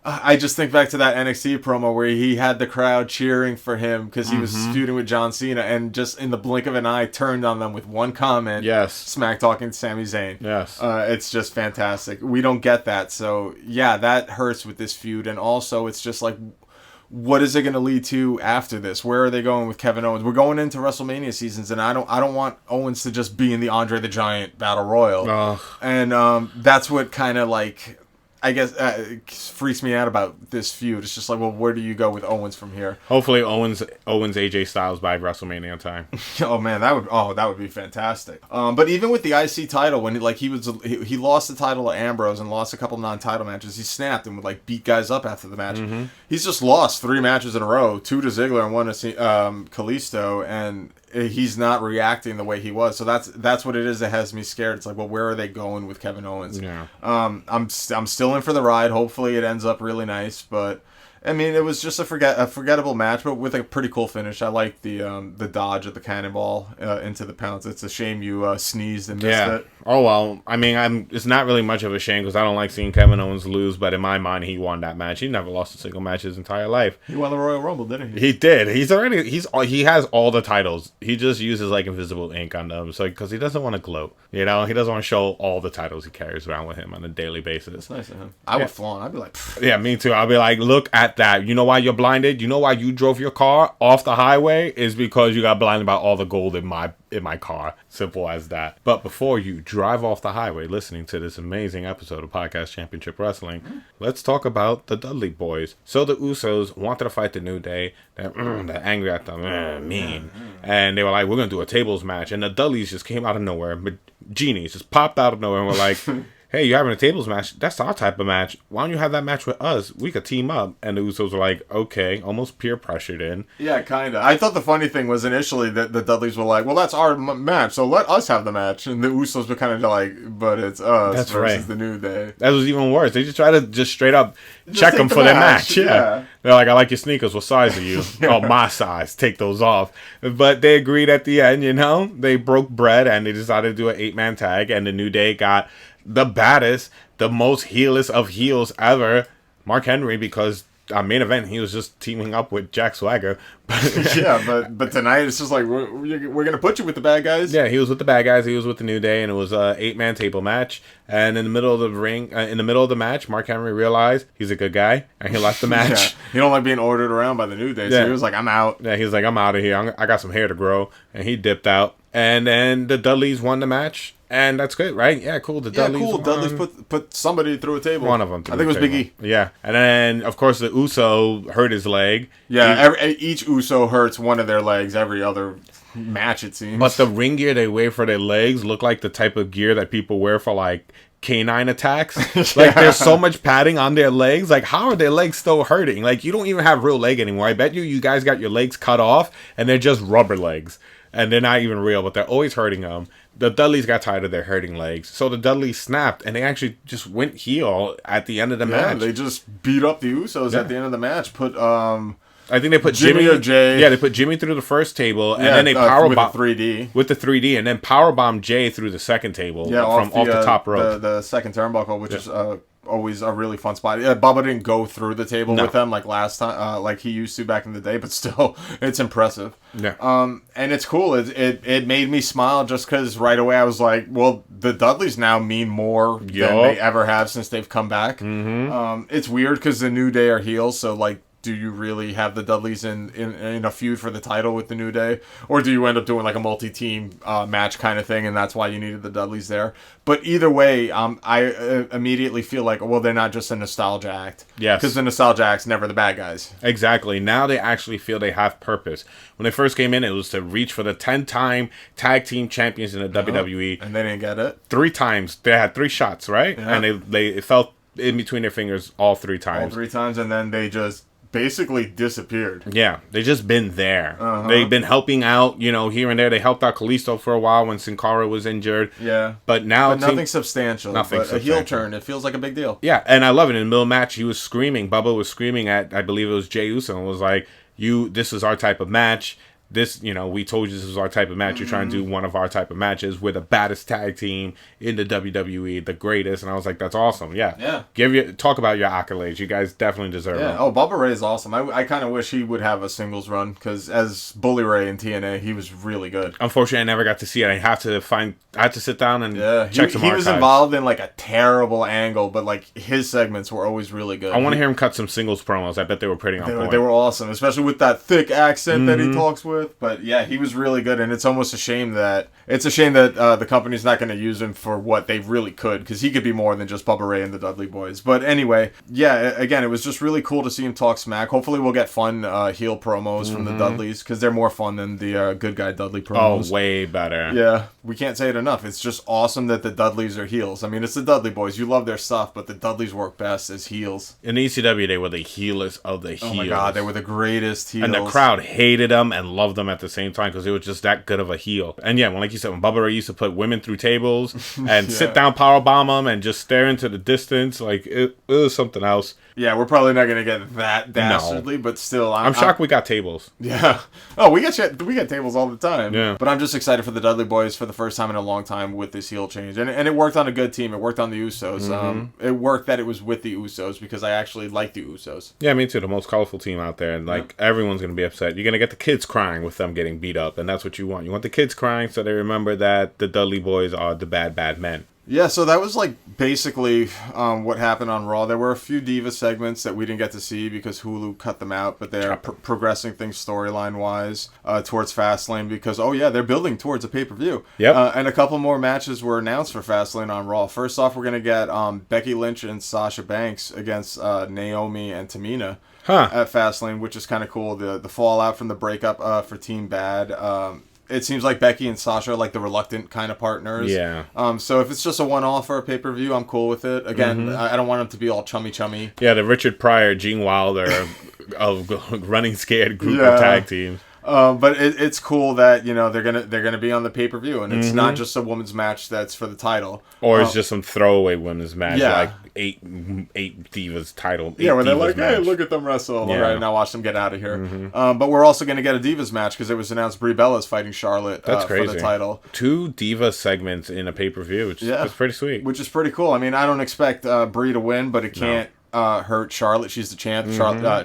I just think back to that NXT promo where he had the crowd cheering for him because he was feuding with John Cena, and just in the blink of an eye turned on them with one comment. Yes. Smack talking Sami Zayn. Yes. It's just fantastic. We don't get that. So, yeah, that hurts with this feud. And also, it's just like, what is it going to lead to after this? Where are they going with Kevin Owens? We're going into WrestleMania seasons, and I don't want Owens to just be in the Andre the Giant Battle Royal. And that's what kind of like, I guess, freaks me out about this feud. It's just like, well, where do you go with Owens from here? Hopefully Owens AJ Styles by WrestleMania time. Oh man, that would be fantastic. But even with the IC title, when he lost the title to Ambrose and lost a couple non-title matches, he snapped and would like beat guys up after the match. He's just lost 3 matches in a row, 2 to Ziggler and 1 to Kalisto, and he's not reacting the way he was. So that's what it is that has me scared. It's like, well, where are they going with Kevin Owens? Yeah. I'm still in for the ride. Hopefully it ends up really nice, but I mean, it was just a forgettable match, but with a pretty cool finish. I like the dodge of the cannonball into the pounce. It's a shame you sneezed and missed it. Oh, well, I mean, it's not really much of a shame because I don't like seeing Kevin Owens lose, but in my mind, he won that match. He never lost a single match his entire life. He won the Royal Rumble, didn't he? He did. He has all the titles. He just uses like invisible ink on them, so because he doesn't want to gloat. You know, he doesn't want to show all the titles he carries around with him on a daily basis. That's nice of him. I would flaunt. I'd be like, pfft. Yeah, me too. I'll be like, look at that. You know why you're blinded? You know why you drove your car off the highway? Is because you got blinded by all the gold in my car. Simple as that. But before you drive off the highway listening to this amazing episode of Podcast Championship Wrestling, let's talk about the Dudley Boys. So the Usos wanted to fight the New Day. They're angry at them, mean. And they were like, we're going to do a tables match. And the Dudleys just came out of nowhere. Genies just popped out of nowhere and were like, hey, you're having a tables match? That's our type of match. Why don't you have that match with us? We could team up. And the Usos were like, okay, almost peer pressured in. Yeah, kind of. I thought the funny thing was initially that the Dudleys were like, well, that's our match, so let us have the match. And the Usos were kind of like, but it's us versus the New Day. That was even worse. They just tried to straight up check them for their match. Yeah. They're like, I like your sneakers. What size are you? Oh, my size. Take those off. But they agreed at the end, you know. They broke bread and they decided to do an 8-man tag. And the New Day got the baddest, the most heelest of heels ever, Mark Henry, because main event, he was just teaming up with Jack Swagger. Yeah, but tonight it's just like we're gonna put you with the bad guys. Yeah, he was with the bad guys. He was with the New Day, and it was a 8-man table match. And in the middle of the ring, in the middle of the match, Mark Henry realized he's a good guy, and he left the match. Yeah. He don't like being ordered around by the New Day, so he was like, "I'm out." Yeah, he was like, "I'm out of here. I got some hair to grow," and he dipped out. And then the Dudleys won the match. And that's good, right? Yeah, cool. Dudleys put somebody through a table. One of them. I think it was Big E. Yeah. And then, of course, the Uso hurt his leg. Yeah, each Uso hurts one of their legs every other match, it seems. But the ring gear they wear for their legs look like the type of gear that people wear for, like, canine attacks. Like, there's so much padding on their legs. Like, how are their legs still hurting? Like, you don't even have real leg anymore. I bet you guys got your legs cut off, and they're just rubber legs. And they're not even real, but they're always hurting them. The Dudleys got tired of their hurting legs. So the Dudleys snapped, and they actually just went heel at the end of the match. They just beat up the Usos at the end of the match. I think they put Jimmy or Jay. Yeah, they put Jimmy through the first table, and then they powerbomb with the 3D. With the 3D, and then powerbomb Jay through the second table from off the top rope. The second turnbuckle, which is always a really fun spot. Yeah, Bubba didn't go through the table with them like last time, like he used to back in the day, but still, it's impressive. Yeah. And it's cool. It made me smile just because right away I was like, well, the Dudleys now mean more than they ever have since they've come back. Mm-hmm. It's weird because the New Day are heels, so like, do you really have the Dudleys in a feud for the title with the New Day? Or do you end up doing like a multi-team match kind of thing, and that's why you needed the Dudleys there? But either way, I immediately feel like, well, they're not just a nostalgia act. Yes. Because the nostalgia act's never the bad guys. Exactly. Now they actually feel they have purpose. When they first came in, it was to reach for the 10-time tag team champions in the WWE. And they didn't get it. 3 times. They had 3 shots, right? Yeah. And they felt in between their fingers all 3 times. All 3 times, and then they just basically disappeared. Yeah, they just been there. They've been helping out, here and there. They helped out Kalisto for a while when Sin Cara was injured. Yeah. But now... nothing substantial. A heel turn. It feels like a big deal. Yeah, and I love it. In the middle of the match, he was screaming. Bubba was screaming at, I believe it was Jey Uso, and was like, this is our type of match. This, we told you this was our type of match. You're trying to do one of our type of matches. We're the baddest tag team in the WWE, the greatest. And I was like, that's awesome. Yeah. Talk about your accolades. You guys definitely deserve it. Oh, Bubba Ray is awesome. I kind of wish he would have a singles run because as Bully Ray in TNA, he was really good. Unfortunately, I never got to see it. I had to sit down and check some archives. He was involved in like a terrible angle, but like his segments were always really good. I want to hear him cut some singles promos. I bet they were pretty on point. They were awesome, especially with that thick accent that he talks with. But yeah, he was really good, and it's almost a shame that the company's not going to use him for what they really could, because he could be more than just Bubba Ray and the Dudley Boys. But anyway, yeah, again, it was just really cool to see him talk smack. Hopefully we'll get fun heel promos from the Dudleys, because they're more fun than the good guy Dudley promos. Oh, way better. Yeah, we can't say it enough. It's just awesome that the Dudleys are heels. I mean, it's the Dudley Boys. You love their stuff, but the Dudleys work best as heels. In ECW, they were the heelest of the heels. Oh my god, they were the greatest heels. And the crowd hated them and loved them at the same time, because it was just that good of a heel. And yeah, like you said, when Bubba Ray used to put women through tables and sit down powerbomb them and just stare into the distance, like it was something else. Yeah, we're probably not gonna get that dastardly, but still, I'm shocked we got tables. Yeah. Oh, we get tables all the time. Yeah. But I'm just excited for the Dudley Boys for the first time in a long time with this heel change, and it worked on a good team. It worked on the Usos. It worked that it was with the Usos because I actually like the Usos. Yeah, me too. The most colorful team out there, and everyone's gonna be upset. You're gonna get the kids crying with them getting beat up, and that's what you want. You want the kids crying so they remember that the Dudley Boys are the bad men. Yeah, so that was like basically what happened on Raw. There were a few Diva segments that we didn't get to see because Hulu cut them out, but they're progressing things storyline-wise towards Fastlane because, they're building towards a pay-per-view. Yep. And a couple more matches were announced for Fastlane on Raw. First off, we're going to get Becky Lynch and Sasha Banks against Naomi and Tamina at Fastlane, which is kind of cool. The fallout from the breakup for Team Bad. It seems like Becky and Sasha are like the reluctant kind of partners. Yeah. So if it's just a one-off or a pay-per-view, I'm cool with it. Again, I don't want them to be all chummy. Yeah, the Richard Pryor, Gene Wilder of running scared group of tag teams. But it's cool that they're gonna be on the pay-per-view, and it's not just a women's match that's for the title, or it's just some throwaway women's match, like eight Divas title. Where they're like, hey, look at them wrestle. All right, now watch them get out of here. But we're also gonna get a Divas match because it was announced Brie Bella's fighting Charlotte for the title. 2 Diva segments in a pay-per-view, which is pretty sweet. Which is pretty cool. I mean, I don't expect Brie to win, but it can't hurt Charlotte. She's the champ.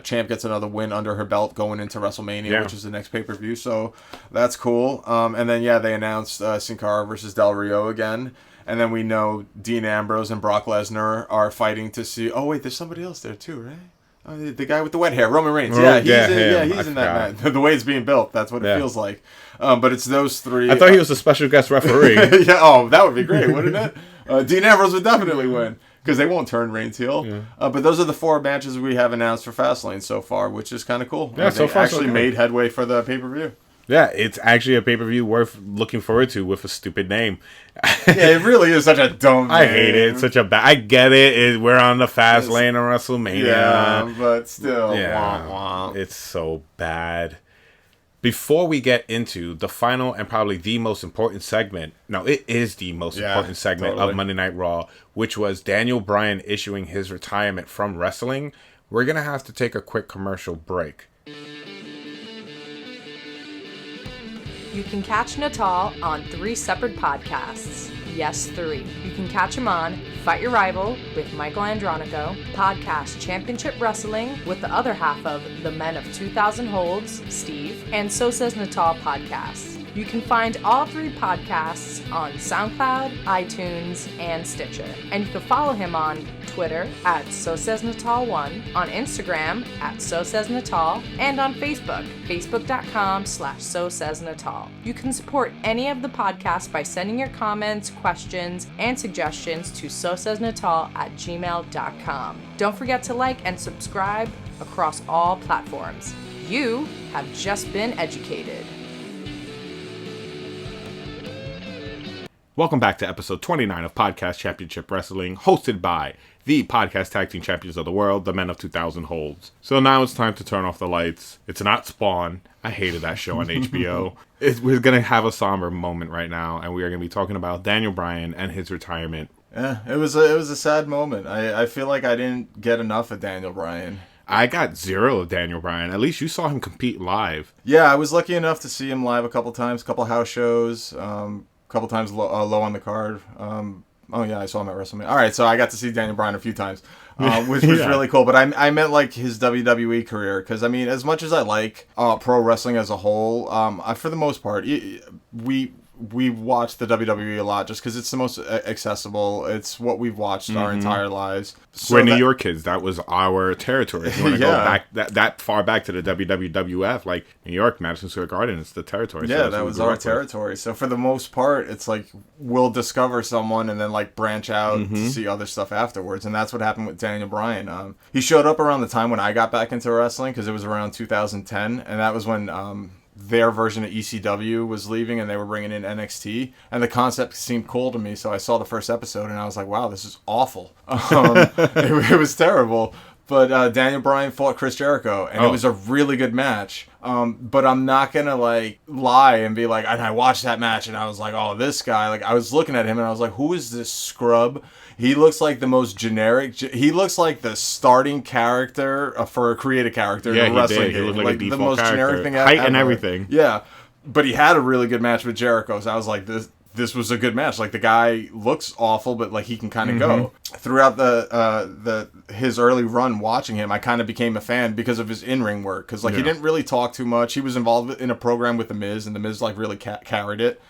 Champ gets another win under her belt going into WrestleMania, which is the next pay-per-view. So that's cool. And then, they announced Sin Cara versus Del Rio again. And then we know Dean Ambrose and Brock Lesnar are fighting to see... Oh, wait, there's somebody else there, too, right? The guy with the wet hair, Roman Reigns. He's in that match. The way it's being built, that's what it feels like. But it's those three. I thought he was a special guest referee. That would be great, wouldn't it? Dean Ambrose would definitely win, because they won't turn Reigns heel. Yeah. But those are the 4 matches we have announced for Fastlane so far, which is kind of cool. Yeah, so far, actually made headway for the pay-per-view. Yeah, it's actually a pay-per-view worth looking forward to with a stupid name. It really is such a dumb name. I hate it. It's such a bad... I get it. We're on the fast lane of WrestleMania. Yeah, but still. Yeah, wah, wah. It's so bad. Before we get into the final and probably the most important segment... No, it is the most important segment of Monday Night Raw, which was Daniel Bryan issuing his retirement from wrestling. We're going to have to take a quick commercial break. You can catch Natal on 3 separate podcasts. Yes, 3. You can catch him on Fight Your Rival with Michael Andronico, Podcast Championship Wrestling with the other half of The Men of 2000 Holds, Steve, and So Says Natal podcasts. You can find all 3 podcasts on SoundCloud, iTunes, and Stitcher. And you can follow him on Twitter at SoSaysNatal1, on Instagram at SoSaysNatal, and on Facebook, facebook.com/SoSaysNatal. You can support any of the podcasts by sending your comments, questions, and suggestions to sosaysnatal@gmail.com. Don't forget to like and subscribe across all platforms. You have just been educated. Welcome back to episode 29 of Podcast Championship Wrestling, hosted by the Podcast Tag Team Champions of the World, the Men of 2000 Holds. So now it's time to turn off the lights. It's not Spawn. I hated that show on HBO. We're going to have a somber moment right now, and we are going to be talking about Daniel Bryan and his retirement. Yeah, it was a sad moment. I feel like I didn't get enough of Daniel Bryan. I got 0 of Daniel Bryan. At least you saw him compete live. Yeah, I was lucky enough to see him live a couple times, couple house shows, couple times low on the card. I saw him at WrestleMania. All right, so I got to see Daniel Bryan a few times, which was really cool. But I meant like his WWE career, because I mean, as much as I like pro wrestling as a whole, for the most part, we watch the WWE a lot just because it's the most accessible. It's what we've watched our entire lives. So we're New York kids. That was our territory. If you want to go back that far back to the WWF, like New York, Madison Square Garden, it's the territory. Yeah, so that was our territory. So for the most part, it's like we'll discover someone and then like branch out to see other stuff afterwards. And that's what happened with Daniel Bryan. He showed up around the time when I got back into wrestling, because it was around 2010, and that was when their version of ECW was leaving and they were bringing in NXT, and the concept seemed cool to me, so I saw the first episode and I was like, wow, this is awful. It was terrible. But Daniel Bryan fought Chris Jericho, and it was a really good match. But I'm not going to like lie and be like, and I watched that match and I was like, oh, this guy, like I was looking at him and I was like, who is this scrub? He looks like the most generic. He looks like the starting character for a creative character in a wrestling game. He looked like a the most character. generic thing height ever. And everything. Yeah, but he had a really good match with Jericho, so I was like, this was a good match. Like the guy looks awful, but like he can kind of go. Throughout his early run, watching him, I kind of became a fan because of his in-ring work. Because like he didn't really talk too much. He was involved in a program with The Miz, and The Miz like really carried it.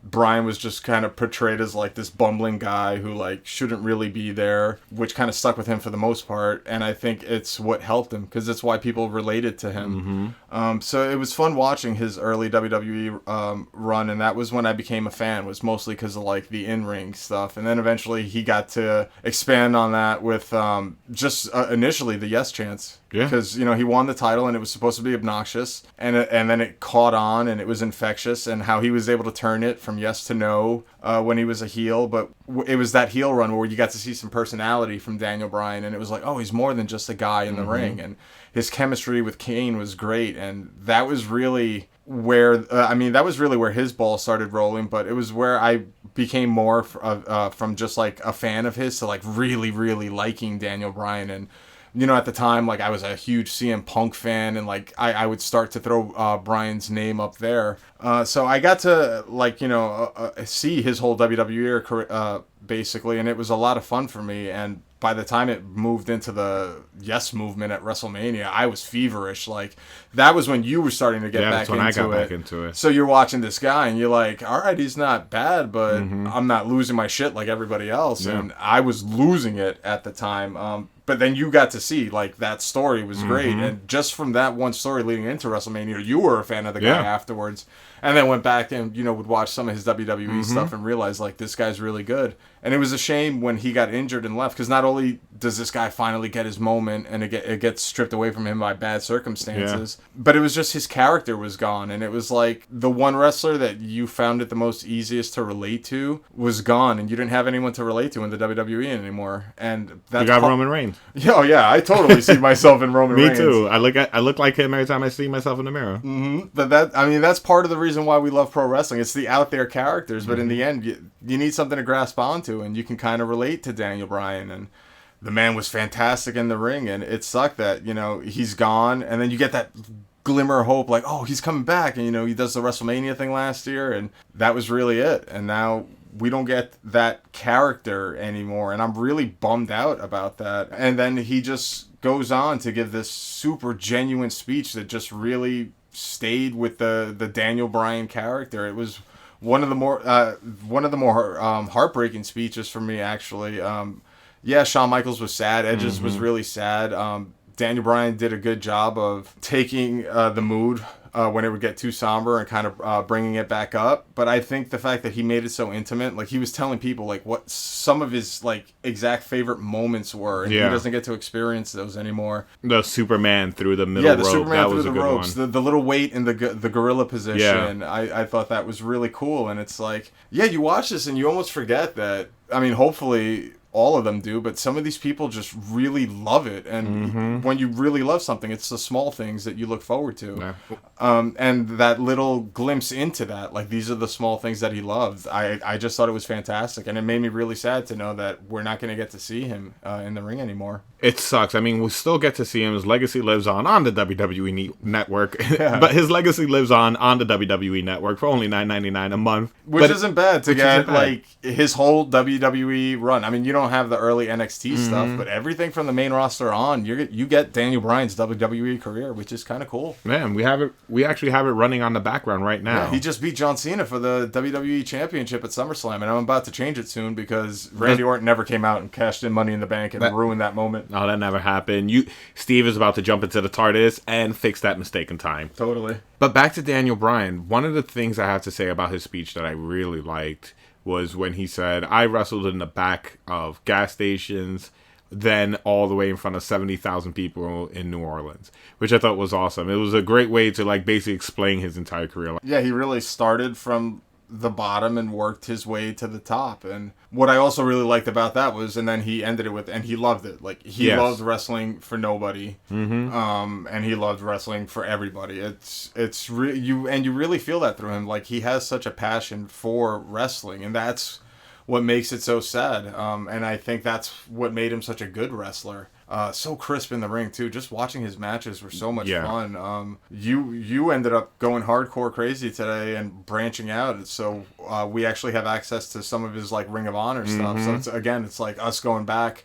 Bryan was just kind of portrayed as like this bumbling guy who like shouldn't really be there, which kind of stuck with him for the most part. And I think it's what helped him, because it's why people related to him. So it was fun watching his early WWE run, and that was when I became a fan, was mostly because of like the in-ring stuff. And then eventually he got to expand on that with initially the Yes Chance. Yeah. Because, you know, he won the title and it was supposed to be obnoxious, and then it caught on and it was infectious, and how he was able to turn it from yes to no when he was a heel. But it was that heel run where you got to see some personality from Daniel Bryan, and it was like, oh, he's more than just a guy in the ring. And his chemistry with Kane was great, and that was really where his ball started rolling. But it was where I became more from just like a fan of his to like really, really liking Daniel Bryan. And you know, at the time, like I was a huge CM Punk fan, and like I would start to throw Bryan's name up there. So I got to like, you know, see his whole WWE career, basically, and it was a lot of fun for me. And by the time it moved into the Yes movement at WrestleMania, I was feverish. Like, that was when you were starting to get back into it. Yeah, that's when I got back into it. So you're watching this guy, and you're like, all right, he's not bad, but I'm not losing my shit like everybody else. Yeah. And I was losing it at the time. But then you got to see, like, that story was great. And just from that one story leading into WrestleMania, you were a fan of the guy afterwards. And then went back and, would watch some of his WWE stuff and realize, like, this guy's really good. And it was a shame when he got injured and left, because not only does this guy finally get his moment and it gets stripped away from him by bad circumstances, but it was just his character was gone. And it was like the one wrestler that you found it the most easiest to relate to was gone, and you didn't have anyone to relate to in the WWE anymore. And that's you got Roman Reigns. Yeah, oh yeah, I totally see myself in Roman Reigns. Me too. I look like him every time I see myself in the mirror. But that's part of the reason why we love pro wrestling. It's the out there characters, but in the end, you need something to grasp onto, and you can kind of relate to Daniel Bryan. And the man was fantastic in the ring, and it sucked that he's gone, and then you get that glimmer of hope, like, oh, he's coming back, and he does the WrestleMania thing last year, and that was really it. And now we don't get that character anymore, and I'm really bummed out about that. And then he just goes on to give this super genuine speech that just really stayed with the Daniel Bryan character. It was one of the more heartbreaking speeches for me, actually. Shawn Michaels was sad. Edge's was really sad. Daniel Bryan did a good job of taking the mood when it would get too somber and kind of bringing it back up. But I think the fact that he made it so intimate, like, he was telling people, like, what some of his, like, exact favorite moments were, and he doesn't get to experience those anymore. The Superman through the middle rope. Yeah, the Superman that through was the ropes. The little weight in the gorilla position. Yeah. I thought that was really cool. And it's like, you watch this and you almost forget that. I mean, hopefully all of them do, but some of these people just really love it. And when you really love something, it's the small things that you look forward to. Yeah. And that little glimpse into that, like, these are the small things that he loves. I just thought it was fantastic, and it made me really sad to know that we're not going to get to see him in the ring anymore. It sucks. I mean, we still get to see him. His legacy lives on the WWE Network, but his legacy lives on the WWE Network for only $9.99 a month. Which isn't bad to get, like, his whole WWE run. I mean, you don't have the early NXT stuff, but everything from the main roster on, you get Daniel Bryan's WWE career, which is kind of cool. Man, we actually have it running on the background right now. Yeah, he just beat John Cena for the WWE Championship at SummerSlam, and I'm about to change it soon because Randy Orton never came out and cashed in Money in the Bank and ruined that moment. No, that never happened. Steve is about to jump into the TARDIS and fix that mistake in time. Totally. But back to Daniel Bryan, one of the things I have to say about his speech that I really liked was when he said, I wrestled in the back of gas stations, then all the way in front of 70,000 people in New Orleans, which I thought was awesome. It was a great way to, like, basically explain his entire career. Yeah, he really started from the bottom and worked his way to the top. And what I also really liked about that was, and then he ended it with, and he loved it. Like, he loved wrestling for nobody, and he loved wrestling for everybody. You really feel that through him. Like, he has such a passion for wrestling, and that's what makes it so sad. And I think that's what made him such a good wrestler. So crisp in the ring too. Just watching his matches were so much fun. You ended up going hardcore crazy today and branching out. So we actually have access to some of his, like, Ring of Honor stuff. So it's like us going back,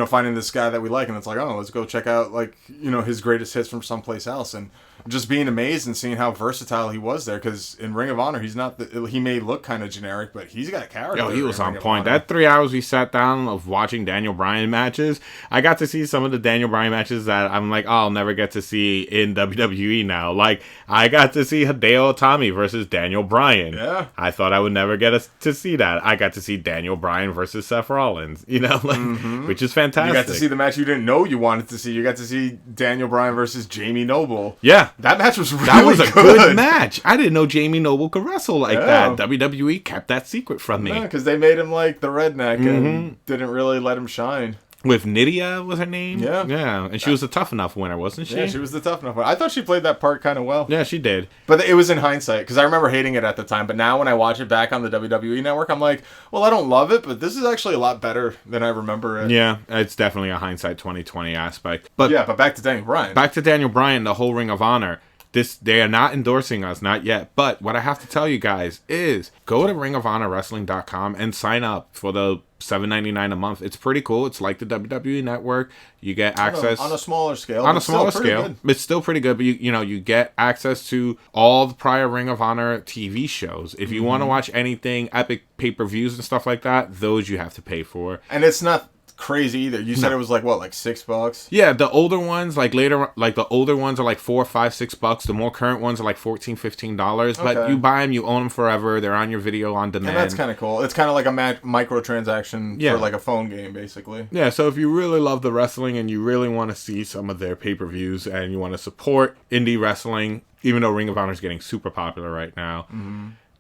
finding this guy that we like, and it's like, oh, let's go check out, like, his greatest hits from someplace else, and just being amazed and seeing how versatile he was there. Because in Ring of Honor, he's not he may look kind of generic, but he's got character. Yo, he was on point. That 3 hours we sat down of watching Daniel Bryan matches, I got to see some of the Daniel Bryan matches that I'm like, oh, I'll never get to see in WWE now. Like, I got to see Hideo Itami versus Daniel Bryan. Yeah. I thought I would never get to see that. I got to see Daniel Bryan versus Seth Rollins, which is fantastic. You got to see the match you didn't know you wanted to see. You got to see Daniel Bryan versus Jamie Noble. Yeah. That match was really a good match. I didn't know Jamie Noble could wrestle like that. WWE kept that secret from me. Yeah, because they made him like the redneck and didn't really let him shine. With Nydia was her name? Yeah. Yeah, and she was a Tough Enough winner, wasn't she? Yeah, she was the Tough Enough winner. I thought she played that part kind of well. Yeah, she did. But it was in hindsight, because I remember hating it at the time, but now when I watch it back on the WWE Network, I'm like, well, I don't love it, but this is actually a lot better than I remember it. Yeah, it's definitely a hindsight 2020 aspect. But but back to Daniel Bryan. Back to Daniel Bryan, the whole Ring of Honor. They are not endorsing us, not yet. But what I have to tell you guys is go to ringofhonorwrestling.com and sign up for the $7.99 a month. It's pretty cool. It's like the WWE Network. You get access on a smaller scale. On a smaller scale, good. It's still pretty good. But you get access to all the prior Ring of Honor TV shows. If you want to watch anything epic pay-per-views and stuff like that, those you have to pay for. And it's not crazy either. You said it was like what, like $6? Yeah, the older ones, the older ones are like $4, $5, $6. The more current ones are like $14, $15. But you buy them, you own them forever. They're on your video on demand. And that's kind of cool. It's kind of like a microtransaction for like a phone game, basically. Yeah, so if you really love the wrestling and you really want to see some of their pay-per-views and you want to support indie wrestling, even though Ring of Honor is getting super popular right now,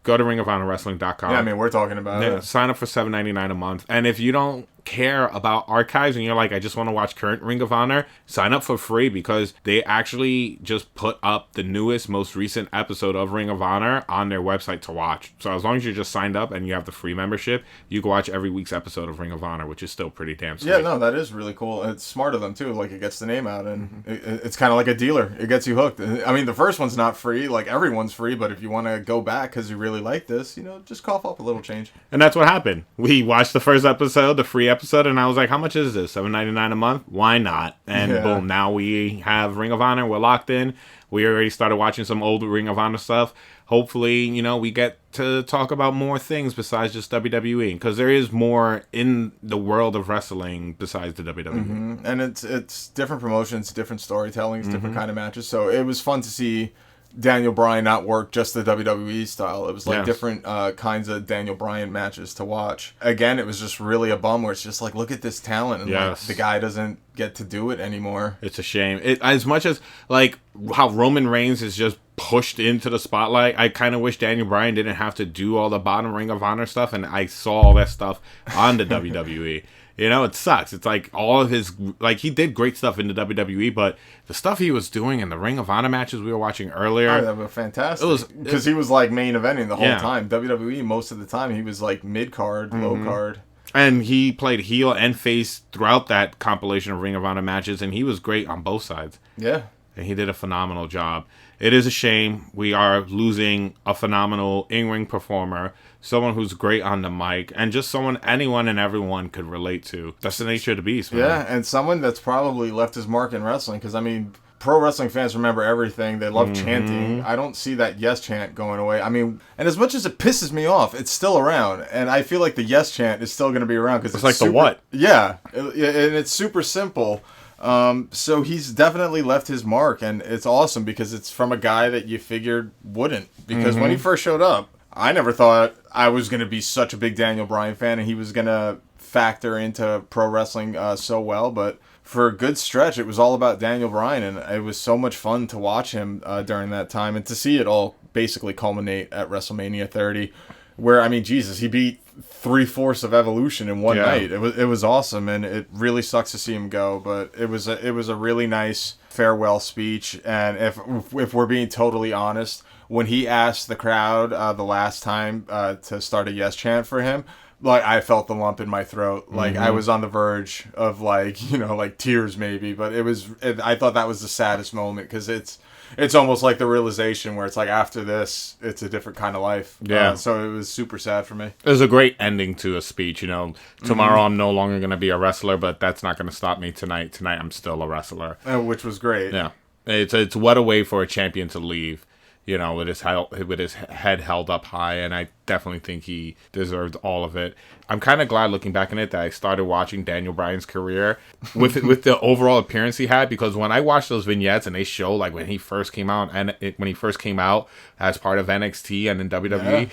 go to ringofhonorwrestling.com. Yeah, I mean, we're talking about it. Sign up for $7.99 a month. And if you don't care about archives and you're like, I just want to watch current Ring of Honor, sign up for free because they actually just put up the newest, most recent episode of Ring of Honor on their website to watch. So as long as you're just signed up and you have the free membership, you can watch every week's episode of Ring of Honor, which is still pretty damn sweet. Yeah, no, that is really cool. It's smart of them, too. Like, it gets the name out, and it's kind of like a dealer. It gets you hooked. I mean, the first one's not free. Like, everyone's free, but if you want to go back because you really like this, just cough up a little change. And that's what happened. We watched the first episode, the free episode, and I was like, how much is this? $7.99 a month? Why not? And boom, now we have Ring of Honor. We're locked in. We already started watching some old Ring of Honor stuff. Hopefully, we get to talk about more things besides just WWE, because there is more in the world of wrestling besides the WWE. And it's different promotions, different storytellings, different kind of matches. So it was fun to see Daniel Bryan not work just the WWE style. It was like different kinds of Daniel Bryan matches to watch. Again, it was just really a bum where it's just like, look at this talent, and like, the guy doesn't get to do it anymore. It's a shame. As much as like how Roman Reigns is just pushed into the spotlight, I kind of wish Daniel Bryan didn't have to do all the bottom Ring of Honor stuff, and I saw all that stuff on the WWE. It sucks. It's like all of his, like, he did great stuff in the WWE, but the stuff he was doing in the Ring of Honor matches we were watching earlier. Oh, that was fantastic. Because he was like main eventing the whole time. WWE, most of the time, he was like mid-card, low-card. And he played heel and face throughout that compilation of Ring of Honor matches, and he was great on both sides. Yeah. And he did a phenomenal job. It is a shame we are losing a phenomenal in-ring performer, someone who's great on the mic, and just someone anyone and everyone could relate to. That's the nature of the beast, man. Yeah, and someone that's probably left his mark in wrestling, because, I mean, pro wrestling fans remember everything. They love chanting. I don't see that yes chant going away. I mean, and as much as it pisses me off, it's still around, and I feel like the yes chant is still going to be around, because it's like the what? Yeah, and it's super simple. So he's definitely left his mark, and it's awesome because it's from a guy that you figured wouldn't. Because when he first showed up, I never thought I was going to be such a big Daniel Bryan fan and he was going to factor into pro wrestling so well. But for a good stretch, it was all about Daniel Bryan, and it was so much fun to watch him during that time and to see it all basically culminate at WrestleMania 30. Where, I mean, Jesus, he beat 3/4 of Evolution in one night. It was awesome, and it really sucks to see him go. But it was a really nice farewell speech. And if we're being totally honest, when he asked the crowd the last time to start a yes chant for him, like, I felt the lump in my throat. Like, I was on the verge of like tears maybe. But I thought that was the saddest moment, because it's almost like the realization where it's like, after this, it's a different kind of life. Yeah. So it was super sad for me. It was a great ending to a speech. Tomorrow I'm no longer going to be a wrestler, but that's not going to stop me tonight. Tonight I'm still a wrestler. Which was great. Yeah. It's what a way for a champion to leave, with his head held up high, and I definitely think he deserved all of it. I'm kind of glad, looking back on it, that I started watching Daniel Bryan's career with the overall appearance he had, because when I watched those vignettes and they show like when he first came out as part of NXT and in WWE,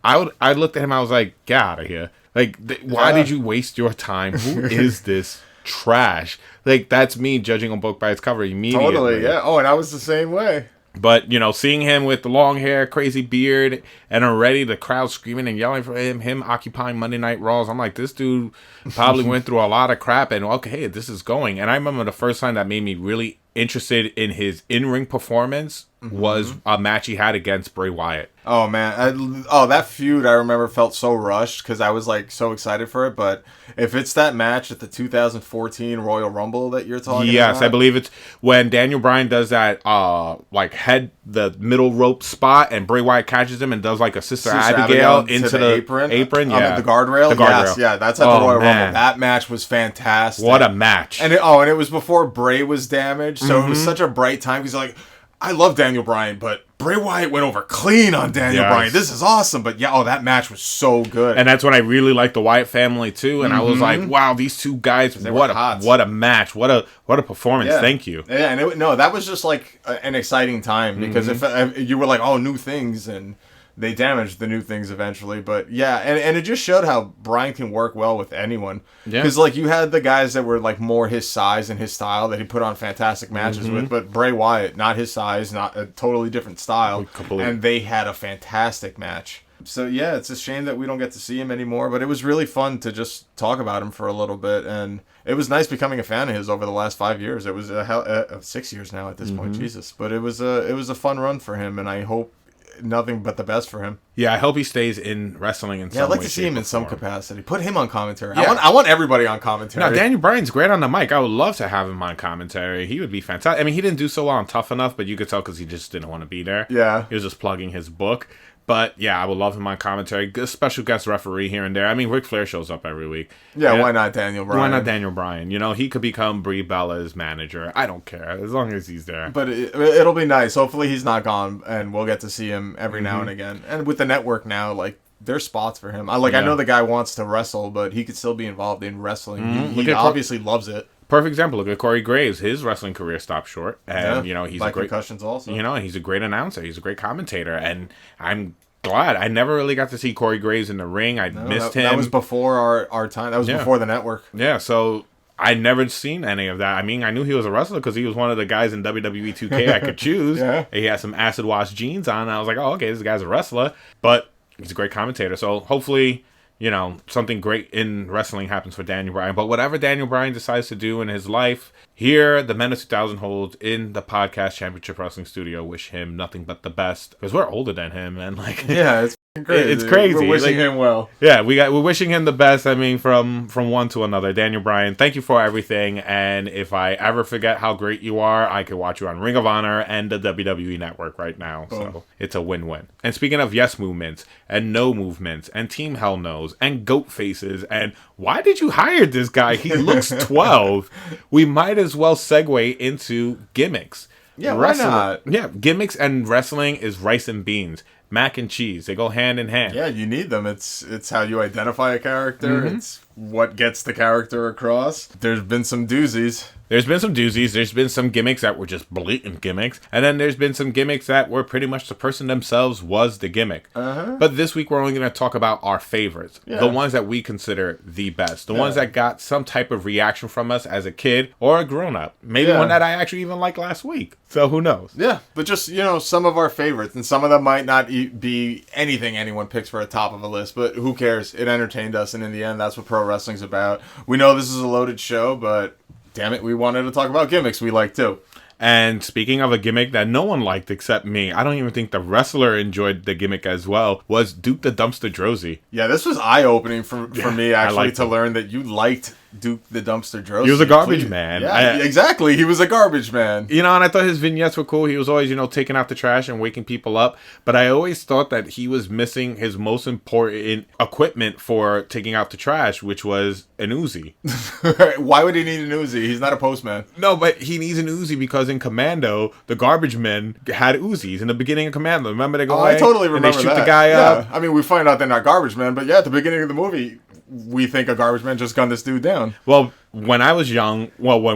I looked at him, I was like, get out of here! Like, why did you waste your time? Who is this trash? Like, that's me judging a book by its cover immediately. Totally, yeah. Oh, and I was the same way. But, seeing him with the long hair, crazy beard, and already the crowd screaming and yelling for him occupying Monday Night Raws, I'm like, this dude probably went through a lot of crap, and okay, this is going. And I remember the first time that made me really interested in his in-ring performance was a match he had against Bray Wyatt. Oh man, that feud I remember felt so rushed because I was like so excited for it. But if it's that match at the 2014 Royal Rumble that you're talking about, yes, I believe it's when Daniel Bryan does that like the middle rope spot, and Bray Wyatt catches him and does like a Sister Abigail into the apron, yeah, the guardrail. Yes, yeah, that's at the Royal Rumble. That match was fantastic. What a match! And it was before Bray was damaged, so it was such a bright time because like I love Daniel Bryan, but Bray Wyatt went over clean on Daniel Bryan. This is awesome. But yeah, that match was so good. And that's when I really liked the Wyatt family too. And I was like, wow, these two guys, what a match. What a performance. Yeah. Thank you. Yeah, and that was just like an exciting time because if you were like, oh, new things, and they damaged the new things eventually. But yeah, and it just showed how Bryan can work well with anyone. Yeah. Because like you had the guys that were like more his size and his style that he put on fantastic matches with, but Bray Wyatt, not his size, not a totally different style. And they had a fantastic match. So yeah, it's a shame that we don't get to see him anymore, but it was really fun to just talk about him for a little bit, and it was nice becoming a fan of his over the last 5 years. It was 6 years now at this point, Jesus. But it was a fun run for him, and I hope nothing but the best for him. Yeah, I hope he stays in wrestling in some way. Yeah, I'd like to see him in some capacity. Put him on commentary. Yeah. I want everybody on commentary. No, Daniel Bryan's great on the mic. I would love to have him on commentary. He would be fantastic. I mean, he didn't do so well on Tough Enough, but you could tell because he just didn't want to be there. Yeah. He was just plugging his book. But yeah, I would love him on commentary. A special guest referee here and there. I mean, Ric Flair shows up every week. Yeah, why not Daniel Bryan? Why not Daniel Bryan? You know, he could become Brie Bella's manager. I don't care, as long as he's there. But it'll be nice. Hopefully he's not gone, and we'll get to see him every now and again. And with the network now, like, there's spots for him. I know the guy wants to wrestle, but he could still be involved in wrestling. He obviously loves it. Perfect example. Look at Corey Graves. His wrestling career stopped short, and you know he's a great concussions also. You know, and he's a great announcer. He's a great commentator, and I'm glad. I never really got to see Corey Graves in the ring. I missed him. That was before our time. That was before the network. Yeah, so I never seen any of that. I mean, I knew he was a wrestler because he was one of the guys in WWE 2K I could choose. He had some acid wash jeans on, and I was like, oh, okay, this guy's a wrestler. But he's a great commentator. So hopefully, you know, something great in wrestling happens for Daniel Bryan. But whatever Daniel Bryan decides to do in his life, here, the Men of 2000 holds in the Podcast Championship Wrestling Studio wish him nothing but the best. Because we're older than him, and like, yeah, it's crazy. It's crazy. We're wishing him well. Yeah, we're wishing him the best. I mean, from one to another. Daniel Bryan, thank you for everything. And if I ever forget how great you are, I could watch you on Ring of Honor and the WWE Network right now. So it's a win-win. And speaking of yes movements and no movements and Team Hell No's and goat faces and why did you hire this guy? He looks 12. We might as well segue into gimmicks. Yeah, why not? Yeah, gimmicks and wrestling is rice and beans. Mac and cheese. They go hand in hand. Yeah, you need them. It's how you identify a character. It's what gets the character across. There's been some doozies. There's been some gimmicks that were just blatant gimmicks. And then there's been some gimmicks that were pretty much the person themselves was the gimmick. But this week we're only going to talk about our favorites. The ones that we consider the best. The ones that got some type of reaction from us as a kid or a grown-up. Maybe one that I actually even liked last week. So who knows? Yeah, but just, you know, some of our favorites. And some of them might not be anything anyone picks for a top of a list. But who cares? It entertained us. And in the end, that's what pro wrestling's about. We know this is a loaded show, but damn it, we wanted to talk about gimmicks we like too. And speaking of a gimmick that no one liked except me, I don't even think the wrestler enjoyed the gimmick as well, was Duke the Dumpster Droese. Yeah, this was eye-opening for me, actually, to learn that you liked Duke the Dumpster Droese. He was a garbage man. Yeah, exactly. He was a garbage man. You know, and I thought his vignettes were cool. He was always, you know, taking out the trash and waking people up. But I always thought that he was missing his most important equipment for taking out the trash, which was an Uzi. Why would he need an Uzi? He's not a postman. No, but he needs an Uzi because in Commando, the garbage men had Uzis in the beginning of Commando. Remember they go away? I totally remember and they shoot that. the guy up? I mean, we find out they're not garbage men, but yeah, at the beginning of the movie, we think a garbage man just gunned this dude down. Well, when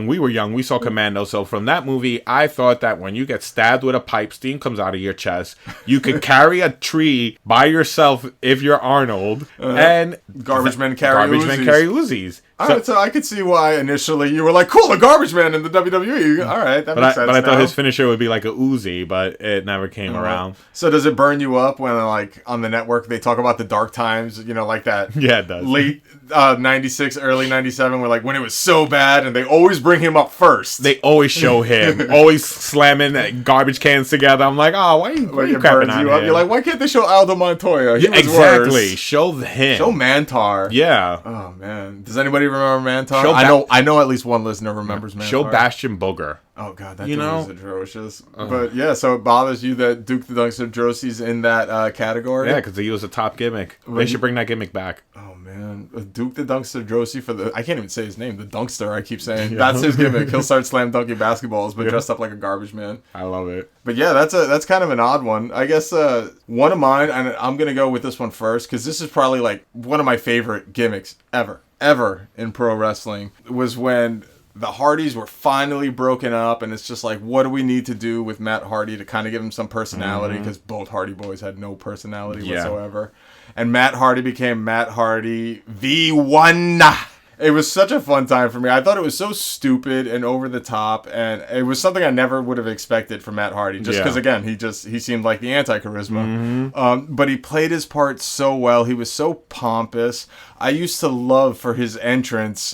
we were young, we saw Commando. So from that movie, I thought that when you get stabbed with a pipe, steam comes out of your chest. You could carry a tree by yourself if you're Arnold, and garbage men carry Uzis. So I could see why initially you were like, cool, a garbage man in the WWE. All right, that makes sense. But I thought his finisher would be like a Uzi, but it never came around. So does it burn you up when, like, on the network they talk about the dark times, you know, like that? Yeah, it does. Late 96, early 97, where, like, when it was so bad, and they always bring him up first. They always show him, always slamming garbage cans together. I'm like, oh, why are you crapping on him? You're like, why can't they show Aldo Montoya? He was exactly. Worse. Show him. Show Mantar. Yeah. Oh man, does anybody remember Mantar? I know at least one listener remembers Mantar. Show Bastion Booger. Oh god, that dude is atrocious. But yeah, so it bothers you that Duke the Dunkster Drosy's in that category? Yeah, because he was a top gimmick. They should bring that gimmick back. Oh man, Duke the Dunkster Drosy I can't even say his name. The Dunkster, I keep saying. That's his gimmick. He'll start slam dunking basketballs, but dressed up like a garbage man. I love it. But yeah, that's kind of an odd one. I guess one of mine, and I'm gonna go with this one first because this is probably like one of my favorite gimmicks ever in pro wrestling. Was when the Hardys were finally broken up, and it's just like, what do we need to do with Matt Hardy to kind of give him some personality? Because both Hardy Boys had no personality whatsoever. And Matt Hardy became Matt Hardy V1. It was such a fun time for me. I thought it was so stupid and over the top, and it was something I never would have expected from Matt Hardy. Just because, again, he seemed like the anti-charisma. But he played his part so well. He was so pompous. I used to love for his entrance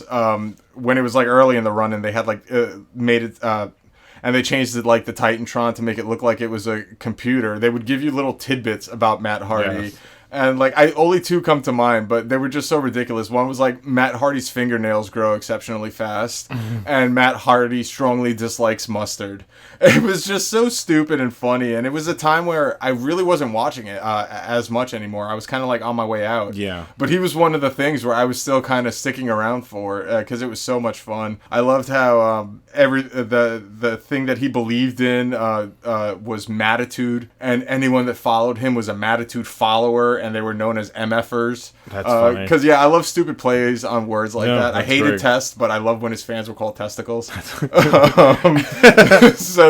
when it was like early in the run, and they had like made it. And they changed it like the Titantron to make it look like it was a computer. They would give you little tidbits about Matt Hardy. Yes. And like only two come to mind, but they were just so ridiculous. One was like Matt Hardy's fingernails grow exceptionally fast, and Matt Hardy strongly dislikes mustard. It was just so stupid and funny, and it was a time where I really wasn't watching it as much anymore. I was kind of like on my way out. Yeah. But he was one of the things where I was still kind of sticking around for because it was so much fun. I loved how the thing that he believed in was Mattitude, and anyone that followed him was a Mattitude follower. And they were known as MFers. That's funny. Because, I love stupid plays on words like that. I hated Test, but I love when his fans were called testicles. So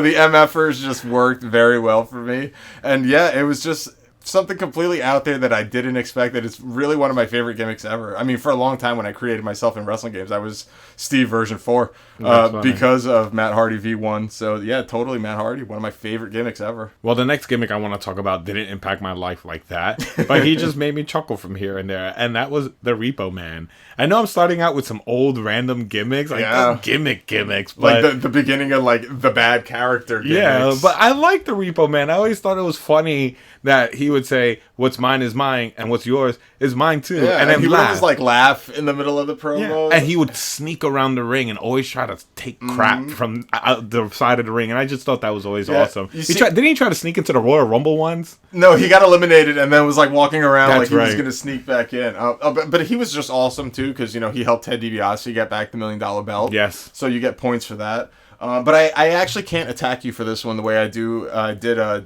the MFers just worked very well for me. And, it was just something completely out there that I didn't expect. That it's really one of my favorite gimmicks ever. I mean, for a long time when I created myself in wrestling games, I was Steve version 4 because of Matt Hardy V1. So totally Matt Hardy, one of my favorite gimmicks ever. Well, the next gimmick I want to talk about didn't impact my life like that, but he just made me chuckle from here and there, and that was the Repo Man. I know I'm starting out with some old random gimmicks, like gimmicks, but like the beginning of like the bad character gimmicks. Yeah, but I like the Repo Man. I always thought it was funny that he would say, "What's mine is mine, and what's yours is mine too." Yeah, and then he would always like laugh in the middle of the promo. Yeah. And he would sneak around the ring and always try to take crap from the side of the ring. And I just thought that was always awesome. Didn't he try to sneak into the Royal Rumble once? No, he got eliminated and then was like walking around was going to sneak back in. But he was just awesome too because he helped Ted DiBiase get back the $1 million belt. Yes. So you get points for that. But I actually can't attack you for this one the way I did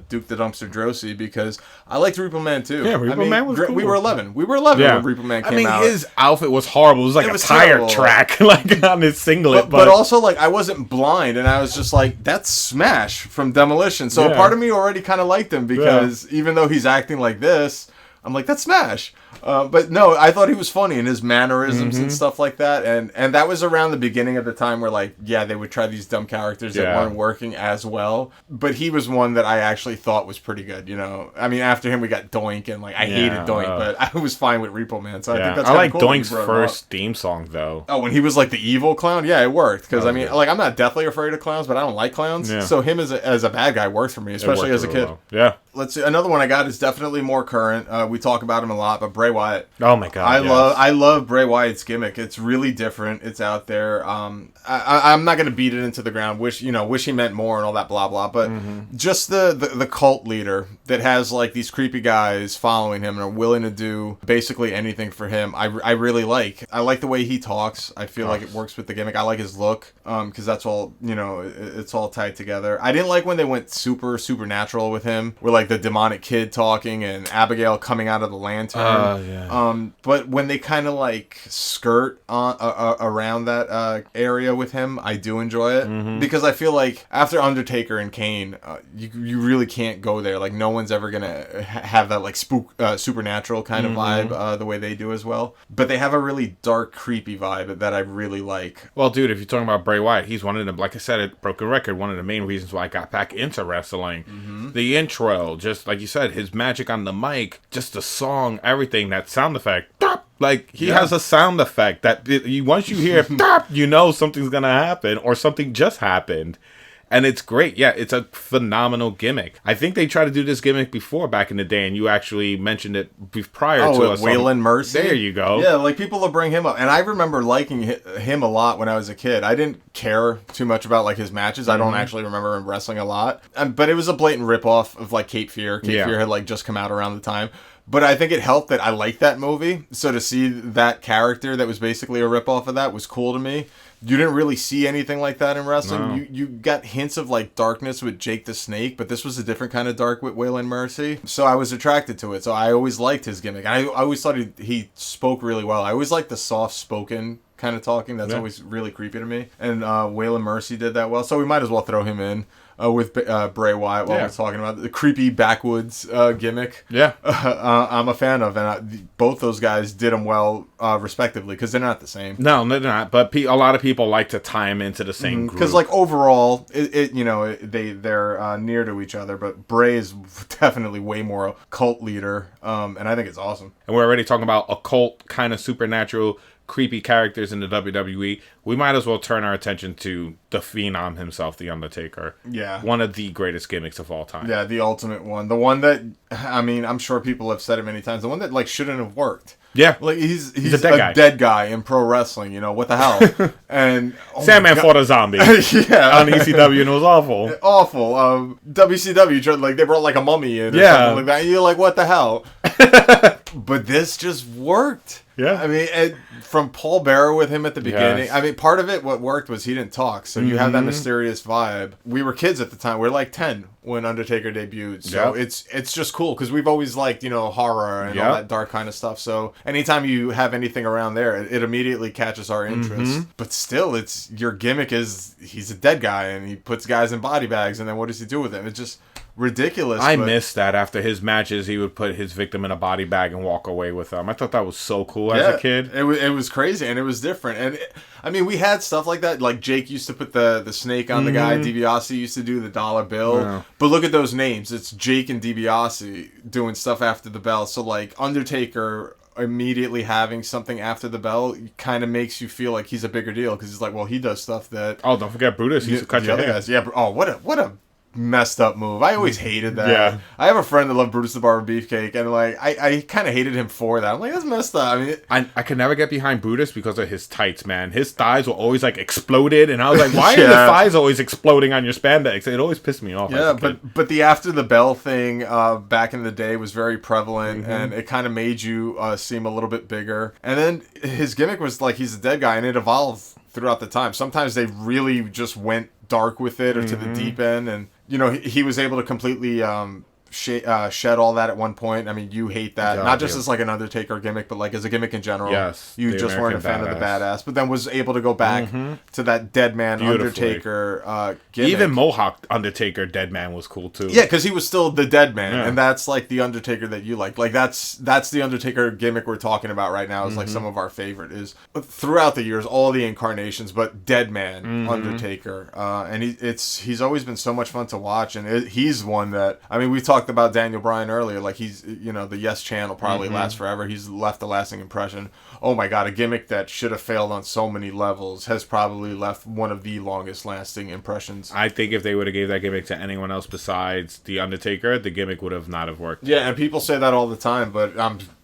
Duke the Dumpster Drosy because I liked Repo Man too. Yeah, Repo Man was cool. We were 11. We were 11 when Repo Man came out. His outfit was horrible. It was like a tire track like on his singlet. But also like I wasn't blind and I was just like, that's Smash from Demolition. So a part of me already kind of liked him because even though he's acting like this, I'm like, that's Smash. But no, I thought he was funny in his mannerisms and stuff like that. And that was around the beginning of the time where, like, they would try these dumb characters that weren't working as well. But he was one that I actually thought was pretty good, I mean, after him, we got Doink, and, like, I hated Doink, but I was fine with Repo Man. So I think that's kind of cool. I like Doink's first theme song, though. Oh, when he was, like, the evil clown? Yeah, it worked. Because, I mean, like, I'm not deathly afraid of clowns, but I don't like clowns. Yeah. So him as a bad guy worked for me, especially as a kid. Well. Yeah. Let's see. Another one I got is definitely more current. We talk about him a lot, but Bray Wyatt. Oh my God! I love Bray Wyatt's gimmick. It's really different. It's out there. I'm not gonna beat it into the ground. Wish he meant more and all that blah blah. But just the cult leader that has like these creepy guys following him and are willing to do basically anything for him. I really like. I like the way he talks. I feel like it works with the gimmick. I like his look because that's all it's all tied together. I didn't like when they went supernatural with him, where like the demonic kid talking and Abigail coming out of the lantern. But when they kind of like skirt around that area with him, I do enjoy it because I feel like after Undertaker and Kane, you really can't go there. Like no one's ever gonna have that like supernatural kind of vibe the way they do as well. But they have a really dark, creepy vibe that I really like. Well, dude, if you're talking about Bray Wyatt, he's one of them. Like I said, it broke a record. One of the main reasons why I got back into wrestling. The intro, just like you said, his magic on the mic, just the song, everything, that sound effect. Like, he has a sound effect that once you hear it, you know something's going to happen or something just happened. And it's great. Yeah, it's a phenomenal gimmick. I think they tried to do this gimmick before back in the day, and you actually mentioned it prior to us. Waylon Mercy. There you go. Yeah, like people will bring him up. And I remember liking him a lot when I was a kid. I didn't care too much about like his matches. I don't actually remember him wrestling a lot. But it was a blatant ripoff of like Cape Fear. Fear had like just come out around the time. But I think it helped that I liked that movie. So to see that character that was basically a ripoff of that was cool to me. You didn't really see anything like that in wrestling. No. You got hints of like darkness with Jake the Snake, but this was a different kind of dark with Waylon Mercy. So I was attracted to it. So I always liked his gimmick. I always thought he spoke really well. I always liked the soft-spoken kind of talking. That's always really creepy to me. And Waylon Mercy did that well. So we might as well throw him in. With Bray Wyatt while we're talking about the creepy backwoods gimmick. Yeah. I'm a fan of. And both those guys did them well, respectively, because they're not the same. No, they're not. But a lot of people like to tie them into the same group. Because, like, overall, they're near to each other. But Bray is definitely way more a cult leader. And I think it's awesome. And we're already talking about occult, kind of supernatural, creepy characters in the WWE. We might as well turn our attention to the Phenom himself, The Undertaker. Yeah. One of the greatest gimmicks of all time. Yeah, the ultimate one. The one that, I mean, I'm sure people have said it many times. The one that, like, shouldn't have worked. Yeah. Like, he's a dead guy in pro wrestling, you know, what the hell? And Sandman fought a zombie on ECW, and it was awful. Awful. WCW, like, they brought, like, a mummy in or something like that. And you're like, what the hell? But this just worked. Yeah. I mean, from Paul Bearer with him at the beginning. Yes. I mean, part of it, what worked was he didn't talk. So you have that mysterious vibe. We were kids at the time. We were like 10 when Undertaker debuted. So it's just cool because we've always liked, you know, horror and all that dark kind of stuff. So anytime you have anything around there, it immediately catches our interest. But still, it's your gimmick is he's a dead guy and he puts guys in body bags. And then what does he do with them? It's just ridiculous. I missed that. After his matches, he would put his victim in a body bag and walk away with them. I thought that was so cool as a kid. It was crazy and it was different. And I mean, we had stuff like that. Like Jake used to put the snake on the guy. DiBiase used to do the dollar bill. Yeah. But look at those names. It's Jake and DiBiase doing stuff after the bell. So like Undertaker immediately having something after the bell kind of makes you feel like he's a bigger deal because he's like, well, he does stuff that. Oh, don't forget Brutus. He used to cut your hair. Guys. Yeah. Oh, what a messed up move. I always hated that. Yeah. I have a friend that loved Brutus the Barber Beefcake, and like I kind of hated him for that. I'm like, that's messed up. I mean, I could never get behind Brutus because of his tights, man. His thighs were always like exploded, and I was like, why are the thighs always exploding on your spandex? It always pissed me off. Yeah, but the after the bell thing back in the day was very prevalent, and it kind of made you seem a little bit bigger. And then his gimmick was like he's a dead guy, and it evolved throughout the time. Sometimes they really just went dark with it or to the deep end, and you know he was able to completely shed all that at one point. I mean, you hate that, not just as like an Undertaker gimmick, but like as a gimmick in general. Yes, you just weren't a fan of the badass, but then was able to go back to that dead man Undertaker gimmick. Even Mohawk Undertaker dead man was cool too. Yeah, because he was still the dead man, and that's like the Undertaker that you like. Like that's the Undertaker gimmick we're talking about right now. Is like some of our favorite is throughout the years, all the incarnations, but dead man Undertaker, and he's always been so much fun to watch, and he's one that I mean we talked about Daniel Bryan earlier. Like he's the Yes Channel probably lasts forever. He's left a lasting impression. Oh my God, a gimmick that should have failed on so many levels has probably left one of the longest lasting impressions. I think if they would have gave that gimmick to anyone else besides the Undertaker, the gimmick would have not have worked. Yeah, and people say that all the time, but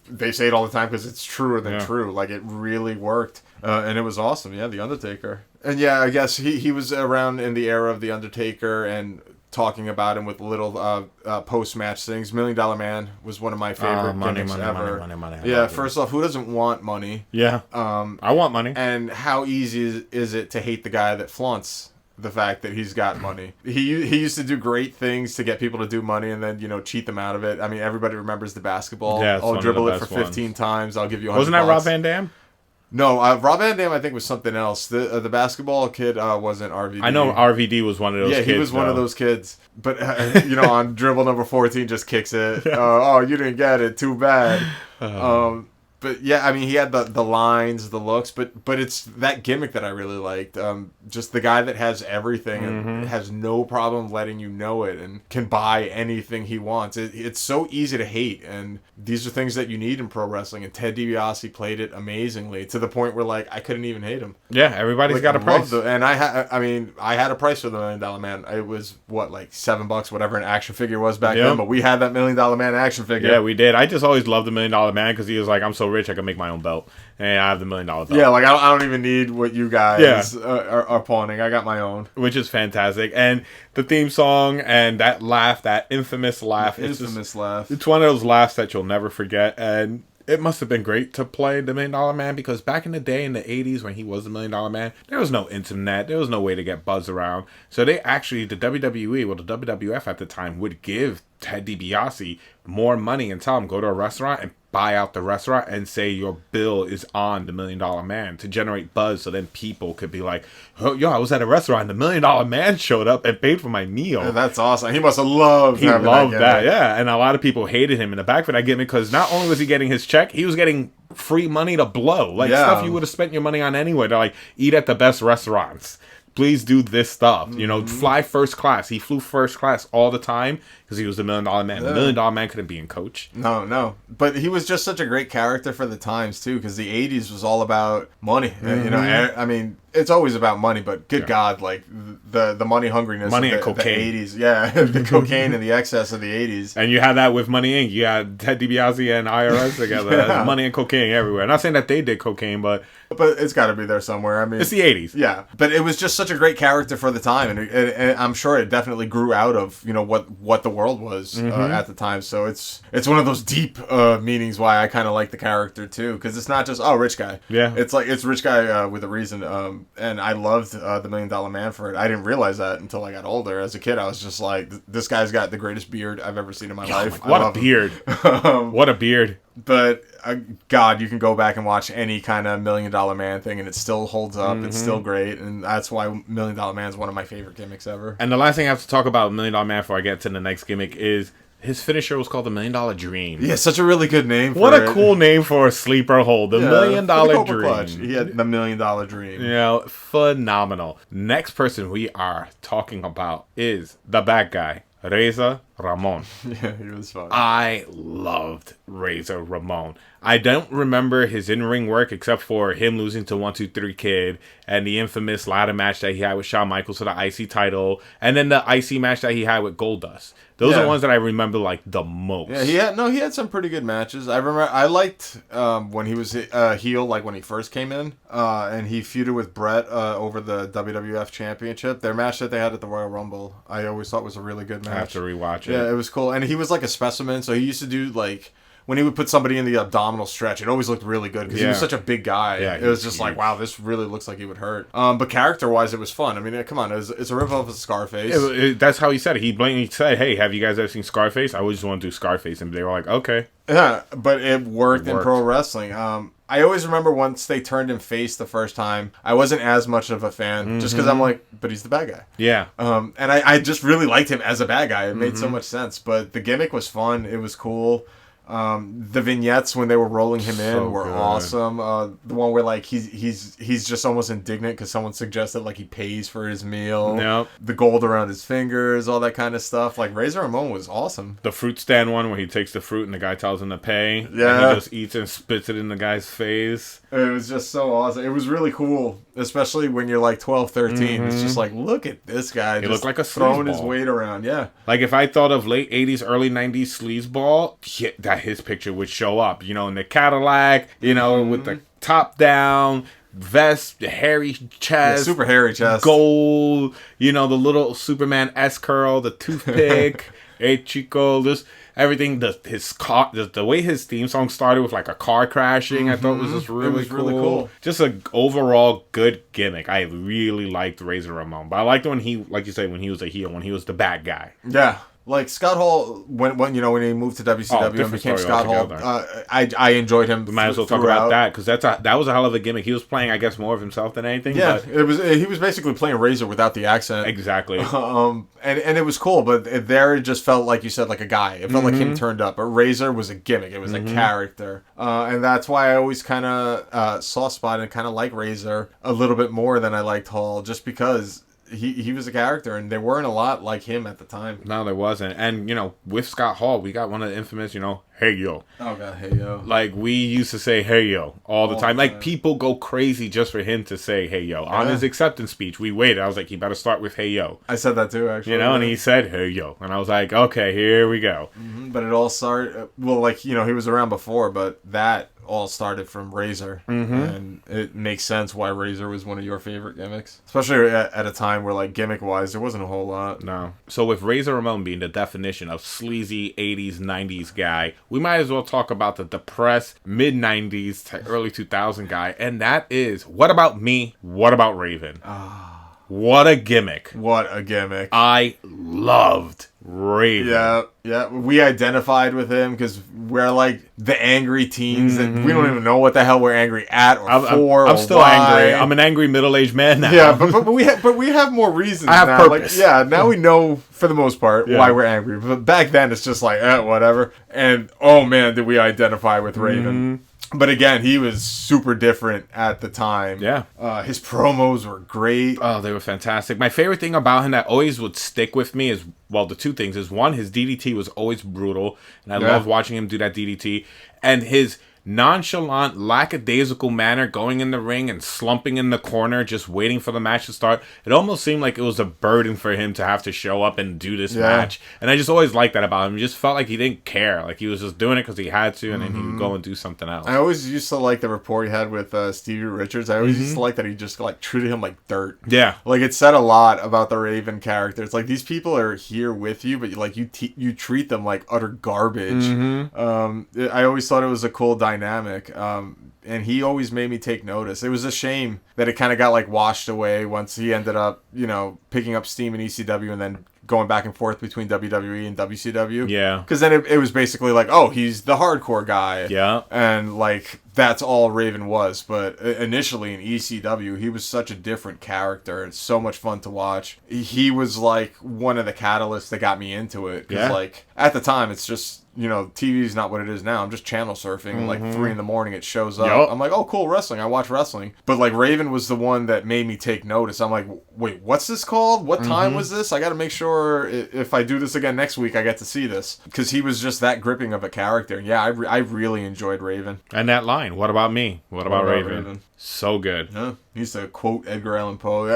they say it all the time because it's truer than true. Like it really worked, and it was awesome. Yeah, the Undertaker, and yeah, I guess he was around in the era of the Undertaker and talking about him with little post-match things. $1 Million Man was one of my favorite gimmicks ever. Money. Yeah, first off, who doesn't want money? Yeah, I want money. And how easy is it to hate the guy that flaunts the fact that he's got money? He used to do great things to get people to do money and then, cheat them out of it. I mean, everybody remembers the basketball. Yeah, I'll dribble it for 15 times. I'll give you $100. Wasn't that Rob Van Dam? No, Rob Van Dam I think was something else. The basketball kid wasn't RVD. I know RVD was one of those kids. Yeah, he was one of those kids. But, on dribble number 14 just kicks it. Oh, you didn't get it. Too bad. But But yeah, I mean, he had the lines, the looks, but it's that gimmick that I really liked. Just the guy that has everything and has no problem letting you know it and can buy anything he wants. It's so easy to hate, and these are things that you need in pro wrestling. And Ted DiBiase played it amazingly to the point where like I couldn't even hate him. Yeah, everybody's got a price. And I had a price for the $1 Million Man. It was what, like $7, whatever an action figure was back then. But we had that $1 Million Man action figure. Yeah, we did. I just always loved the $1 Million Man because he was like, I'm so rich I can make my own belt, and I have the $1 Million belt. Yeah, like I don't even need what you guys are pawning. I got my own, which is fantastic. And the theme song and that laugh, that infamous laugh, laugh. It's one of those laughs that you'll never forget. And it must have been great to play the $1 Million Man because back in the day, in the 80s, when he was the $1 Million Man, there was no internet. There was no way to get buzz around. So they actually, the WWE, well, the WWF at the time, would give Ted DiBiase more money and tell him, go to a restaurant and buy out the restaurant and say your bill is on the $1 Million Man to generate buzz, so then people could be like, oh, yo, I was at a restaurant and the $1 Million Man showed up and paid for my meal. Yeah, that's awesome. He must have loved that, yeah. And a lot of people hated him in the back for that gimmick because not only was he getting his check, he was getting free money to blow. Like stuff you would have spent your money on anyway, to like eat at the best restaurants. Please do this stuff. You know, fly first class. He flew first class all the time because he was the $1 Million Man. The $1 Million Man couldn't be in coach. No. But he was just such a great character for the times, too, because the 80s was all about money. You know, I mean, it's always about money, but good God, like the money hungriness money of and cocaine. The 80s. Yeah, the cocaine and the excess of the 80s. And you had that with Money Inc. You had Ted DiBiase and IRS together. Money and cocaine everywhere. Not saying that they did cocaine, but it's got to be there somewhere. I mean, it's the 80s. Yeah, but it was just such a great character for the time, and I'm sure it definitely grew out of, you know, what the world was at the time. So it's one of those deep meanings why I kind of like the character too, because it's not just rich guy. Yeah, it's like it's rich guy with a reason. And I loved the $1 Million Man for it. I didn't realize that until I got older. As a kid, I was just like, this guy's got the greatest beard I've ever seen in my life. What a beard! What a beard! But God, you can go back and watch any kind of $1 Million Man thing, and it still holds up. It's still great, and that's why $1 Million Man is one of my favorite gimmicks ever. And the last thing I have to talk about $1 Million Man before I get to the next gimmick is his finisher was called the $1 Million Dream. Yeah, such a really good name. What a cool name for a sleeper hold. The $1 Million Dream. Clutch. He had the $1 Million Dream. Yeah, phenomenal. Next person we are talking about is the bad guy, Razor Ramon. Yeah, he was fun. I loved Razor Ramon. I don't remember his in-ring work except for him losing to 1-2-3 Kid and the infamous ladder match that he had with Shawn Michaels for the IC title, and then the IC match that he had with Goldust. Those are the ones that I remember like the most. Yeah, he had some pretty good matches. I remember I liked when he was heel, like when he first came in, and he feuded with Brett over the WWF Championship. Their match that they had at the Royal Rumble, I always thought was a really good match. I have to rewatch it. Yeah, it was cool, and he was like a specimen. So he used to do like, when he would put somebody in the abdominal stretch, it always looked really good because he was such a big guy. Yeah, it was just like, wow, this really looks like he would hurt. But character-wise, it was fun. I mean, come on, it's a ripoff of Scarface. That's how he said it. He blatantly said, hey, have you guys ever seen Scarface? I always want to do Scarface. And they were like, okay. Yeah, but it worked in pro wrestling. I always remember once they turned him face the first time, I wasn't as much of a fan, just because I'm like, but he's the bad guy. Yeah. And I just really liked him as a bad guy. It made so much sense. But the gimmick was fun. It was cool. The vignettes when they were rolling him in were awesome. The one where like he's just almost indignant because someone suggested like he pays for his meal. Yep. The gold around his fingers, all that kind of stuff. Like Razor Ramon was awesome. The fruit stand one where he takes the fruit and the guy tells him to pay. Yeah. And he just eats and spits it in the guy's face. It was just so awesome. It was really cool, especially when you're like 12, 13. It's just like, look at this guy. He looked like a throwing his sleazeball. weight around. Yeah. Like if I thought of late 80s, early 90s sleazeball, that his picture would show up, you know, in the Cadillac, you know, with the top down, vest, hairy chest. Super hairy chest. Gold, you know, the little Superman S-curl, the toothpick, hey Chico, this everything, the way his theme song started with like a car crashing, I thought was just really cool. Just an overall good gimmick. I really liked Razor Ramon, but I liked when he, like you said, when he was a heel, when he was the bad guy. Yeah. Like Scott Hall, when he moved to WCW and became Scott Hall, I enjoyed him. We might as well talk about that because that was a hell of a gimmick. He was playing, I guess, more of himself than anything. Yeah, he was basically playing Razor without the accent. Exactly. And it was cool, but it just felt like you said, like a guy. It felt like him turned up. But Razor was a gimmick. It was a character, and that's why I always kind of soft spot and kind of like Razor a little bit more than I liked Hall, just because. He was a character, and there weren't a lot like him at the time. No, there wasn't. And, with Scott Hall, we got one of the infamous, hey, yo. Oh, God, hey, yo. Like, we used to say, hey, yo, all the time. Like, people go crazy just for him to say, hey, yo. On his acceptance speech, we waited. I was like, he better start with, hey, yo. I said that, too, actually. And he said, hey, yo. And I was like, okay, here we go. Mm-hmm. But it all started, he was around before, but that all started from Razor, and it makes sense why Razor was one of your favorite gimmicks, especially at a time where, like, gimmick-wise, there wasn't a whole lot. No. So with Razor Ramon being the definition of sleazy 80s, 90s guy, we might as well talk about the depressed mid-90s to early 2000 guy, and that is, what about me? What about Raven? What a gimmick. What a gimmick. I loved Raven. Yeah. We identified with him because we're like the angry teens that we don't even know what the hell we're angry at or for. I'm still angry. I'm an angry middle-aged man now. Yeah, but we have more reasons. I have now. purpose. Like, now we know for the most part why we're angry. But back then it's just like whatever. And oh man, did we identify with Raven. But again, he was super different at the time. Yeah. His promos were great. Oh, they were fantastic. My favorite thing about him that always would stick with me is, well, the two things is, one, his DDT was always brutal, and I loved watching him do that DDT, and his nonchalant, lackadaisical manner going in the ring and slumping in the corner, just waiting for the match to start. It almost seemed like it was a burden for him to have to show up and do this match. And I just always liked that about him. He just felt like he didn't care. Like he was just doing it because he had to, and then he would go and do something else. I always used to like the rapport he had with Stevie Richards. I always used to like that he just like treated him like dirt. Yeah. Like it said a lot about the Raven character. It's like these people are here with you, but like you treat them like utter garbage. I always thought it was a cool dynamic, and he always made me take notice. It was a shame that it kind of got like washed away once he ended up, picking up steam in ECW and then going back and forth between WWE and WCW. Yeah. Because then it was basically like, oh, he's the hardcore guy. Yeah. And like that's all Raven was. But initially in ECW, he was such a different character. It's so much fun to watch. He was like one of the catalysts that got me into it. Because like at the time, it's just, TV's not what it is now. I'm just channel surfing. Like 3 a.m, it shows up. Yep. I'm like, oh, cool, wrestling. I watch wrestling. But like Raven was the one that made me take notice. I'm like, wait, what's this called? What time was this? I got to make sure if I do this again next week, I get to see this. Because he was just that gripping of a character. And yeah, I really enjoyed Raven. And that line, what about me? What about Raven? So good. Yeah. He used to quote Edgar Allan Poe.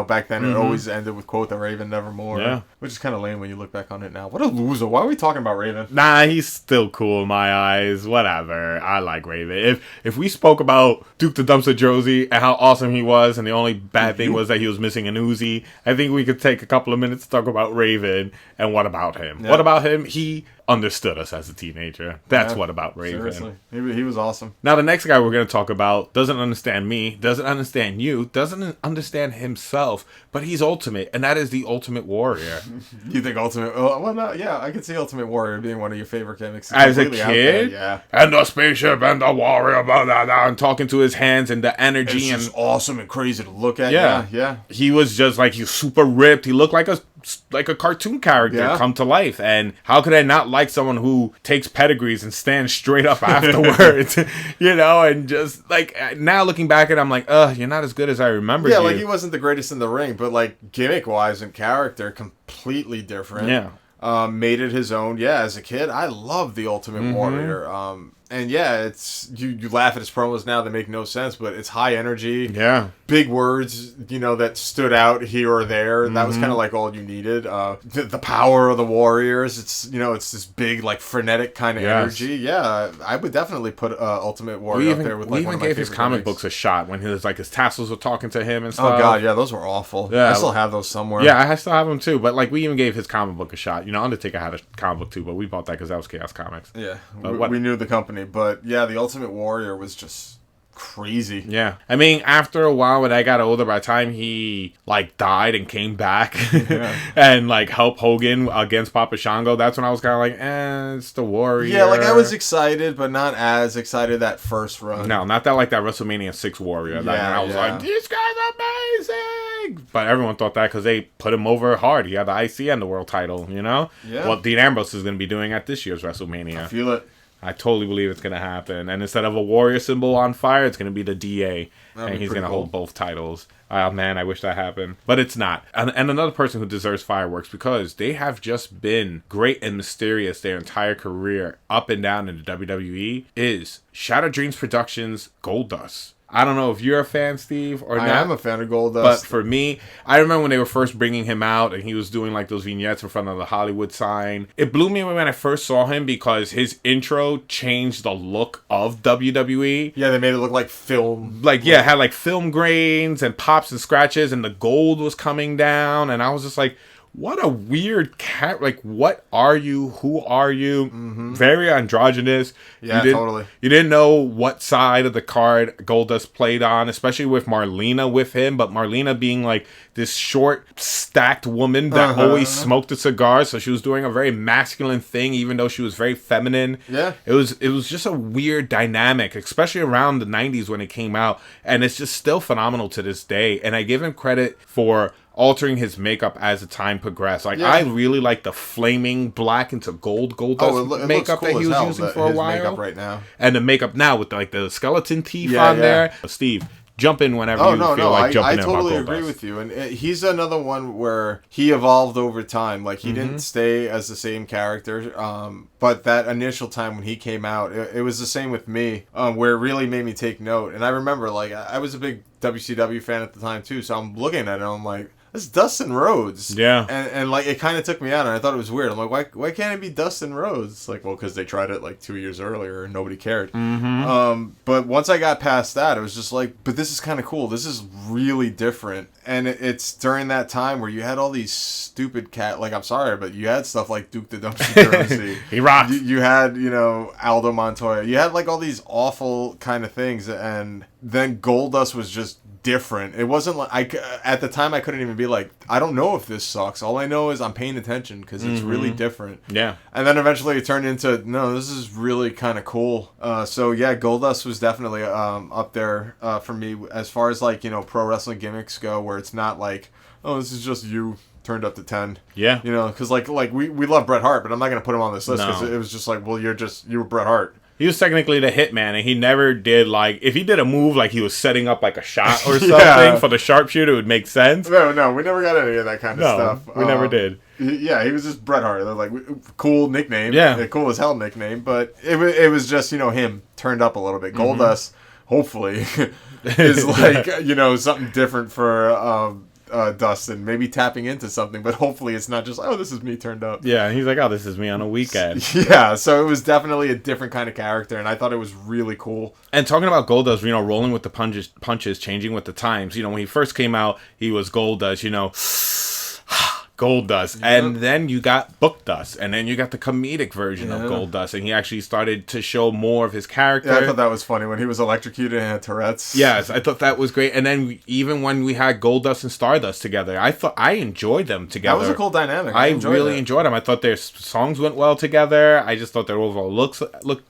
Back then it always ended with quote the Raven nevermore. Yeah. Which is kind of lame when you look back on it now. What a loser. Why are we talking about Raven? Nah, he's still cool in my eyes. Whatever. I like Raven. If we spoke about Duke the Dumpster Josie and how awesome he was, and the only bad thing was that he was missing an Uzi, I think we could take a couple of minutes to talk about Raven and what about him. Yeah. What about him? He understood us as a teenager. That's what about Raven. Seriously. He was awesome. Now, the next guy we're going to talk about doesn't understand me, doesn't understand you, doesn't understand himself, but he's ultimate, and that is the Ultimate Warrior. You think Ultimate... Well, no, yeah, I could see Ultimate Warrior being one of your favorite gimmicks. As a kid? Yeah. And the spaceship and the warrior, blah, blah, blah, and talking to his hands and the energy. It's just awesome and crazy to look at. Yeah. He was just like, he's super ripped. He looked like a cartoon character come to life. And how could I not like someone who takes pedigrees and stands straight up afterwards? And just like now looking back at it, I'm like, you're not as good as I remember. Yeah, like he wasn't the greatest in the ring, but like gimmick wise and character, completely different. Yeah. Made it his own. Yeah, as a kid, I loved the Ultimate Warrior. And yeah, it's you laugh at his promos now, they make no sense, but it's high energy. Yeah. Big words, that stood out here or there. That was kind of like all you needed. The power of the Warriors, it's it's this big, like frenetic kind of energy. Yeah, I would definitely put Ultimate Warrior up there with like one of my favorite. We even gave his comic books a shot when his tassels were talking to him and stuff. Oh god, yeah, those were awful. Yeah, I still have those somewhere. Yeah, I still have them too. But like we even gave his comic book a shot. Undertaker had a comic book too, but we bought that because that was Chaos Comics. Yeah, we knew the company. But yeah, the Ultimate Warrior was just crazy. Yeah. I mean, after a while, when I got older, by the time he, like, died and came back and, like, helped Hogan against Papa Shango, that's when I was kind of like, it's the Warrior. Yeah, like, I was excited, but not as excited that first run. No, not that, like, that WrestleMania 6 Warrior. Yeah, I was like, this guy's amazing! But everyone thought that because they put him over hard. He had the IC and the world title, you know? Yeah. What Dean Ambrose is going to be doing at this year's WrestleMania. I feel it. I totally believe it's going to happen. And instead of a Warrior symbol on fire, it's going to be the DA. And he's going to hold both titles. Oh, man, I wish that happened. But it's not. And another person who deserves fireworks, because they have just been great and mysterious their entire career up and down in the WWE, is Shattered Dreams Productions' Goldust. I don't know if you're a fan, Steve, or not. I am a fan of Goldust. But for me, I remember when they were first bringing him out and he was doing like those vignettes in front of the Hollywood sign. It blew me away when I first saw him because his intro changed the look of WWE. Yeah, they made it look like film. Like, yeah, it had like film grains and pops and scratches and the gold was coming down. And I was just like, what a weird cat. Like, what are you? Who are you? Mm-hmm. Very androgynous. Yeah, totally. You didn't know what side of the card Goldust played on, especially with Marlena with him. But Marlena being like this short, stacked woman that always smoked a cigar. So she was doing a very masculine thing, even though she was very feminine. Yeah. It was just a weird dynamic, especially around the 90s when it came out. And it's just still phenomenal to this day. And I give him credit for altering his makeup as the time progressed. Like, I really like the flaming black into gold Goldust makeup cool that he was using for a while. Makeup right now. And the makeup now with like the skeleton teeth on there. Steve, jump in whenever you feel like jumping in. I totally agree with you. And he's another one where he evolved over time. Like, he didn't stay as the same character. But that initial time when he came out, it was the same with me, where it really made me take note. And I remember, like, I was a big WCW fan at the time, too. So I'm looking at it and I'm like, it's Dustin Rhodes. Yeah. And like, it kind of took me out, and I thought it was weird. I'm like, why can't it be Dustin Rhodes? It's like, well, because they tried it like 2 years earlier and nobody cared. But once I got past that, it was just like, but this is kind of cool. This is really different. And it's during that time where you had all these stupid like, I'm sorry, but you had stuff like Duke the Dumpster Currency. He rocked. You had, Aldo Montoya. You had like all these awful kind of things, and then Goldust was just different. It wasn't like at the time I couldn't even be like, I don't know if this sucks. All I know is I'm paying attention because it's really different. Yeah. And then eventually it turned into, no, this is really kind of cool. So yeah, Goldust was definitely up there for me as far as like, pro wrestling gimmicks go, where it's not like, oh, this is just you turned up to 10. Yeah. Because like we love Bret Hart, but I'm not gonna put him on this list because it was just like, well, you were Bret Hart. He was technically the hitman, and he never did, like, if he did a move like he was setting up, like, a shot or something for the sharpshooter, it would make sense. No, we never got any of that kind of stuff. We never did. Yeah, he was just Bret Hart. Like, cool nickname. Yeah. Cool as hell nickname, but it was just, him turned up a little bit. Goldust, hopefully, is like, something different for Dustin, maybe tapping into something, but hopefully it's not just, oh, this is me turned up. Yeah, he's like, oh, this is me on a weekend. Yeah, so it was definitely a different kind of character, and I thought it was really cool. And talking about Goldust, rolling with the punches, changing with the times. When he first came out, he was Goldust, Goldust, and then you got Book Dust, and then you got the comedic version of Goldust, and he actually started to show more of his character. Yeah, I thought that was funny when he was electrocuted and had Tourette's. Yes, I thought that was great. And then even when we had Goldust and Stardust together, I enjoyed them together. That was a cool dynamic. I really enjoyed them. I thought their songs went well together. I just thought their overall looks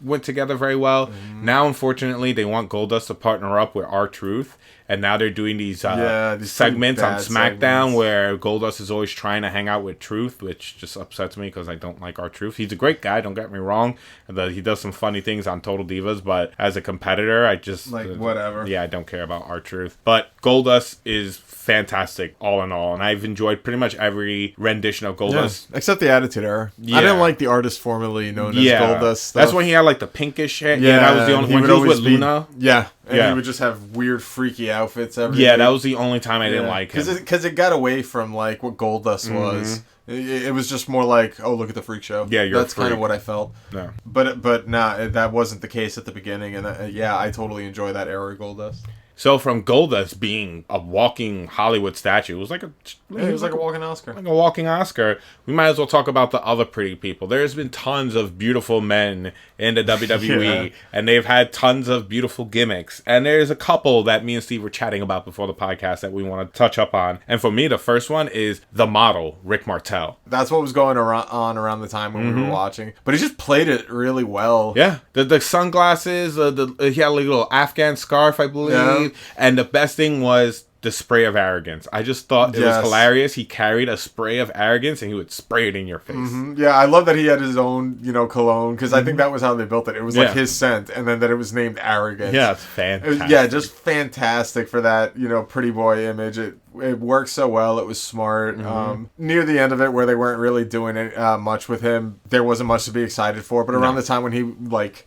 went together very well. Now, unfortunately, they want Goldust to partner up with R-Truth. And now they're doing these segments on SmackDown where Goldust is always trying to hang out with Truth, which just upsets me because I don't like R-Truth. He's a great guy, don't get me wrong. He does some funny things on Total Divas, but as a competitor, I just... whatever. Yeah, I don't care about R-Truth. But Goldust is fantastic, all in all. And I've enjoyed pretty much every rendition of Goldust. Yeah, except the Attitude Era. Yeah. I didn't like the artist formerly known as Goldust stuff. That's when he had like the pinkish hair. Yeah, that was the only one. He was with Luna. Yeah. And he would just have weird, freaky outfits every week. That was the only time I didn't like him. Because it got away from, like, what Goldust was. It was just more like, oh, look at the freak show. Yeah, That's kind of what I felt. No. But nah, that wasn't the case at the beginning. And, I totally enjoy that era of Goldust. So from Goldust being a walking Hollywood statue, it was like a walking Oscar. Like a walking Oscar. We might as well talk about the other pretty people. There's been tons of beautiful men in the WWE, and they've had tons of beautiful gimmicks. And there's a couple that me and Steve were chatting about before the podcast that we want to touch up on. And for me, the first one is the model, Rick Martel. That's what was going around the time when we were watching. But he just played it really well. Yeah. The sunglasses, he had a little Afghan scarf, I believe. Yeah. And the best thing was the spray of arrogance. I just thought it was hilarious. He carried a spray of arrogance and he would spray it in your face. Yeah, I love that he had his own, cologne, because I think that was how they built it. It was like his scent, and then that it was named Arrogance. Yeah, it's fantastic. Just fantastic for that, pretty boy image. It worked so well. It was smart. Near the end of it, where they weren't really doing it much with him, there wasn't much to be excited for. But around the time when he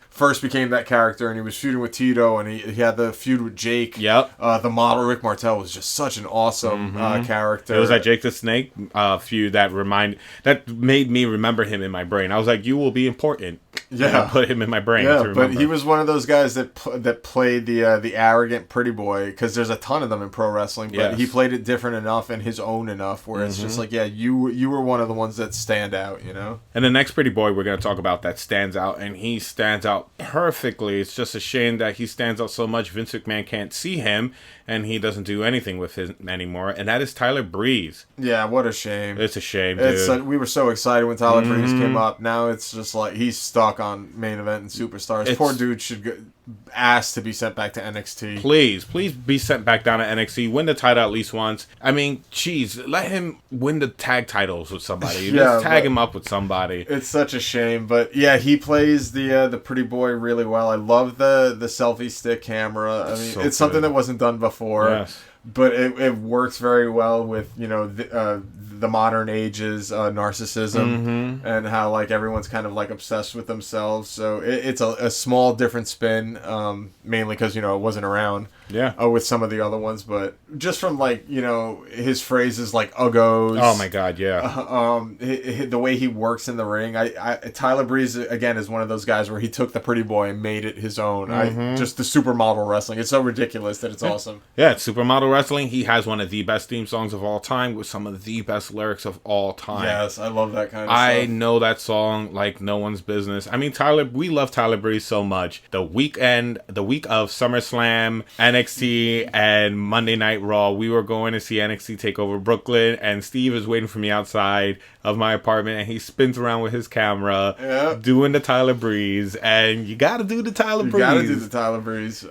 first became that character, and he was feuding with Tito, and he had the feud with Jake. Yep. The model Rick Martel was just such an awesome character. It was that Jake the Snake feud that made me remember him in my brain. I was like, you will be important. Yeah, I put him in my brain. Yeah, but he was one of those guys that played the arrogant pretty boy, because there's a ton of them in pro wrestling. But he played it different enough and his own enough where it's just like, you were one of the ones that stand out, And the next pretty boy we're going to talk about that stands out, and he stands out perfectly. It's just a shame that he stands out so much Vince McMahon can't see him, and he doesn't do anything with him anymore, and that is Tyler Breeze. Yeah, what a shame. It's a shame, dude. We were so excited when Tyler Breeze came up. Now it's just like he's stuck on main event and superstars. Poor dude should ask to be sent back to NXT. Please be sent back down to NXT. Win the title at least once. I mean, jeez, let him win the tag titles with somebody. Just tag him up with somebody. It's such a shame, but yeah, he plays the pretty boy really well. I love the selfie stick camera. I mean, it's something that wasn't done before. Yes. But it works very well with, the modern age's narcissism and how, everyone's kind of, obsessed with themselves. So it's a small, different spin, mainly because, it wasn't around with some of the other ones. But just from, his phrases like uggos. Oh, my God, yeah. The way he works in the ring. Tyler Breeze, again, is one of those guys where he took the pretty boy and made it his own. Just the supermodel wrestling. It's so ridiculous that it's awesome. Yeah, it's supermodel wrestling. He has one of the best theme songs of all time with some of the best lyrics of all time. Yes, I love that kind of stuff. I know that song like no one's business. I mean, we love Tyler Breeze so much. The week of SummerSlam, NXT, and Monday Night Raw, we were going to see NXT TakeOver Brooklyn, and Steve is waiting for me outside of my apartment, and he spins around with his camera doing the Tyler Breeze, and you gotta do the Tyler Breeze. You gotta do the Tyler Breeze. He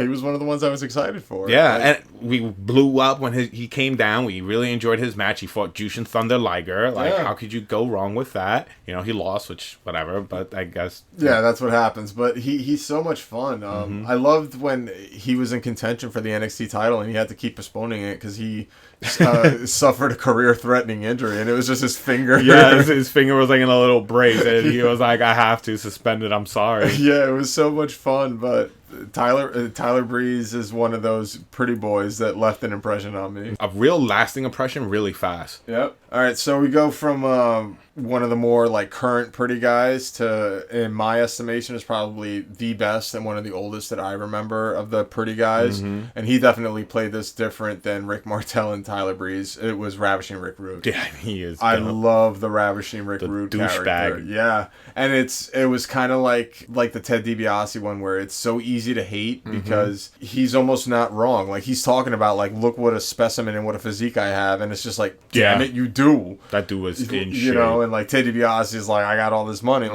was one of the ones I was excited for. Yeah, and we blew up when he came down. We really enjoyed his match. He fought Jushin Thunder Liger. How could you go wrong with that? He lost, which whatever, but I guess that's what happens. But he's so much fun. I loved when he was in contention for the NXT title and he had to keep postponing it because he suffered a career-threatening injury, and it was just his finger. Yeah, his finger was in a little brace, and he was like, "I have to suspend it. I'm sorry." Yeah, it was so much fun, but Tyler Breeze is one of those pretty boys that left an impression on me. A real lasting impression, really fast. Yep. All right, so we go from one of the more current pretty guys to, in my estimation, is probably the best and one of the oldest that I remember of the pretty guys. And he definitely played this different than Rick Martel and Tyler Breeze. It was Ravishing Rick Rude. Yeah, he is. I love the Ravishing Rick Rude character. Yeah, and it was kind of like the Ted DiBiase one where it's so easy to hate because he's almost not wrong. He's talking about look what a specimen and what a physique I have, and it's just damn it, you do. That dude was in shape. And Ted DiBiase is I got all this money,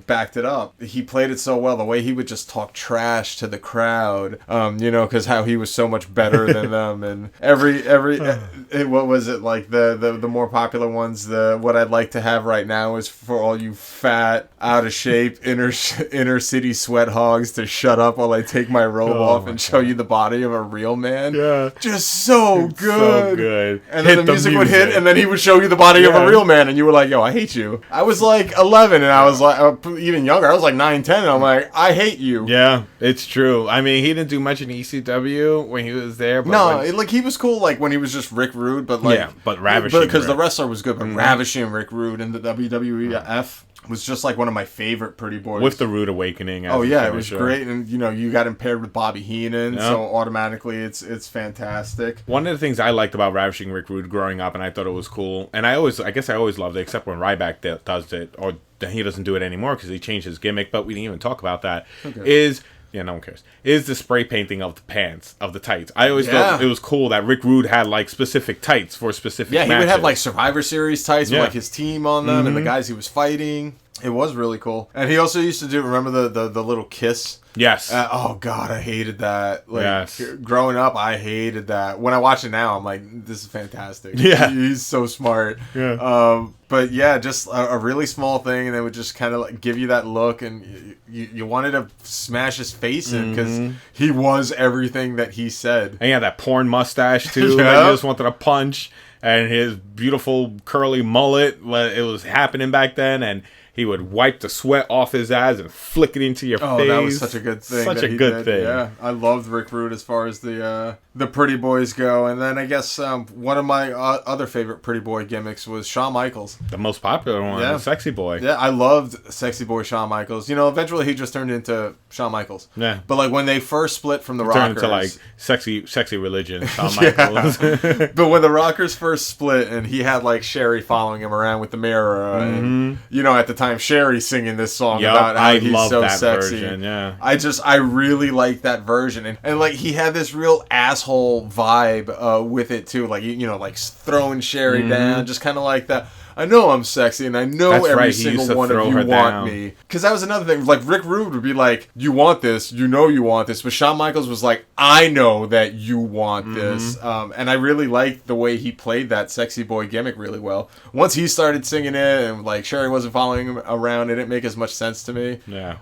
backed it up. He played it so well. The way he would just talk trash to the crowd, because how he was so much better than them, and every what was it the more popular ones? What I'd like to have right now is for all you fat, out of shape inner city sweat hogs to shut up while I take my robe off and show you the body of a real man. Yeah, just so good. So good. And then the music would hit, and then he would show you the body of a real man, and you were like, "Yo, I hate you." I was 11, and I was even younger. I was 9, 10, and I'm like, "I hate you." Yeah, it's true. I mean, he didn't do much in ECW when he was there. But he was cool when he was just Rick Rude, but but Ravishing. Because the wrestler was good, but Ravishing Rick Rude in the WWF. was just like one of my favorite Pretty Boys. With the Rude Awakening. Oh yeah, it was great, and you got him paired with Bobby Heenan, so automatically it's fantastic. One of the things I liked about Ravishing Rick Rude growing up, and I thought it was cool, and I guess I always loved it, except when Ryback does it, or he doesn't do it anymore because he changed his gimmick, but we didn't even talk about that. Yeah, no one cares. Is the spray painting of the pants, of the tights. I always thought it was cool that Rick Rude had, like, specific tights for specific matches. Yeah, he would have, like, Survivor Series tights with, like, his team on them and the guys he was fighting. It was really cool. And he also used to do, remember the little kiss? Yes. Oh, God, I hated that. Like, growing up, I hated that. When I watch it now, I'm like, this is fantastic. Yeah. He's so smart. Yeah. But, yeah, just a really small thing, and they would just kind of like give you that look, and you wanted to smash his face in, because he was everything that he said. And he had that porn mustache, too, that you just wanted to punch, and his beautiful curly mullet, it was happening back then, and he would wipe the sweat off his ass and flick it into your face. Oh, that was such a good thing. Such a good thing. Yeah, I loved Rick Rude as far as the Pretty Boys go. And then I guess one of my other favorite Pretty Boy gimmicks was Shawn Michaels. The most popular one, the Sexy Boy. Yeah, I loved Sexy Boy Shawn Michaels. Eventually he just turned into Shawn Michaels. Yeah. But like when they first split from the Rockers. Turned into like sexy religion, Shawn Michaels. But when the Rockers first split and he had like Sherry following him around with the mirror. And, at the time Sherry singing this song about how he's so sexy. Version, yeah. I really liked that version. And like he had this real asshole vibe with it too. Like, like throwing Sherry down, just kind of like that. I know I'm sexy, and I know every single one of you want me. Because that was another thing. Like, Rick Rude would be like, you want this, you want this. But Shawn Michaels was like, I know that you want this. And I really liked the way he played that Sexy Boy gimmick really well. Once he started singing it, and like Sherry wasn't following him around, it didn't make as much sense to me. Yeah.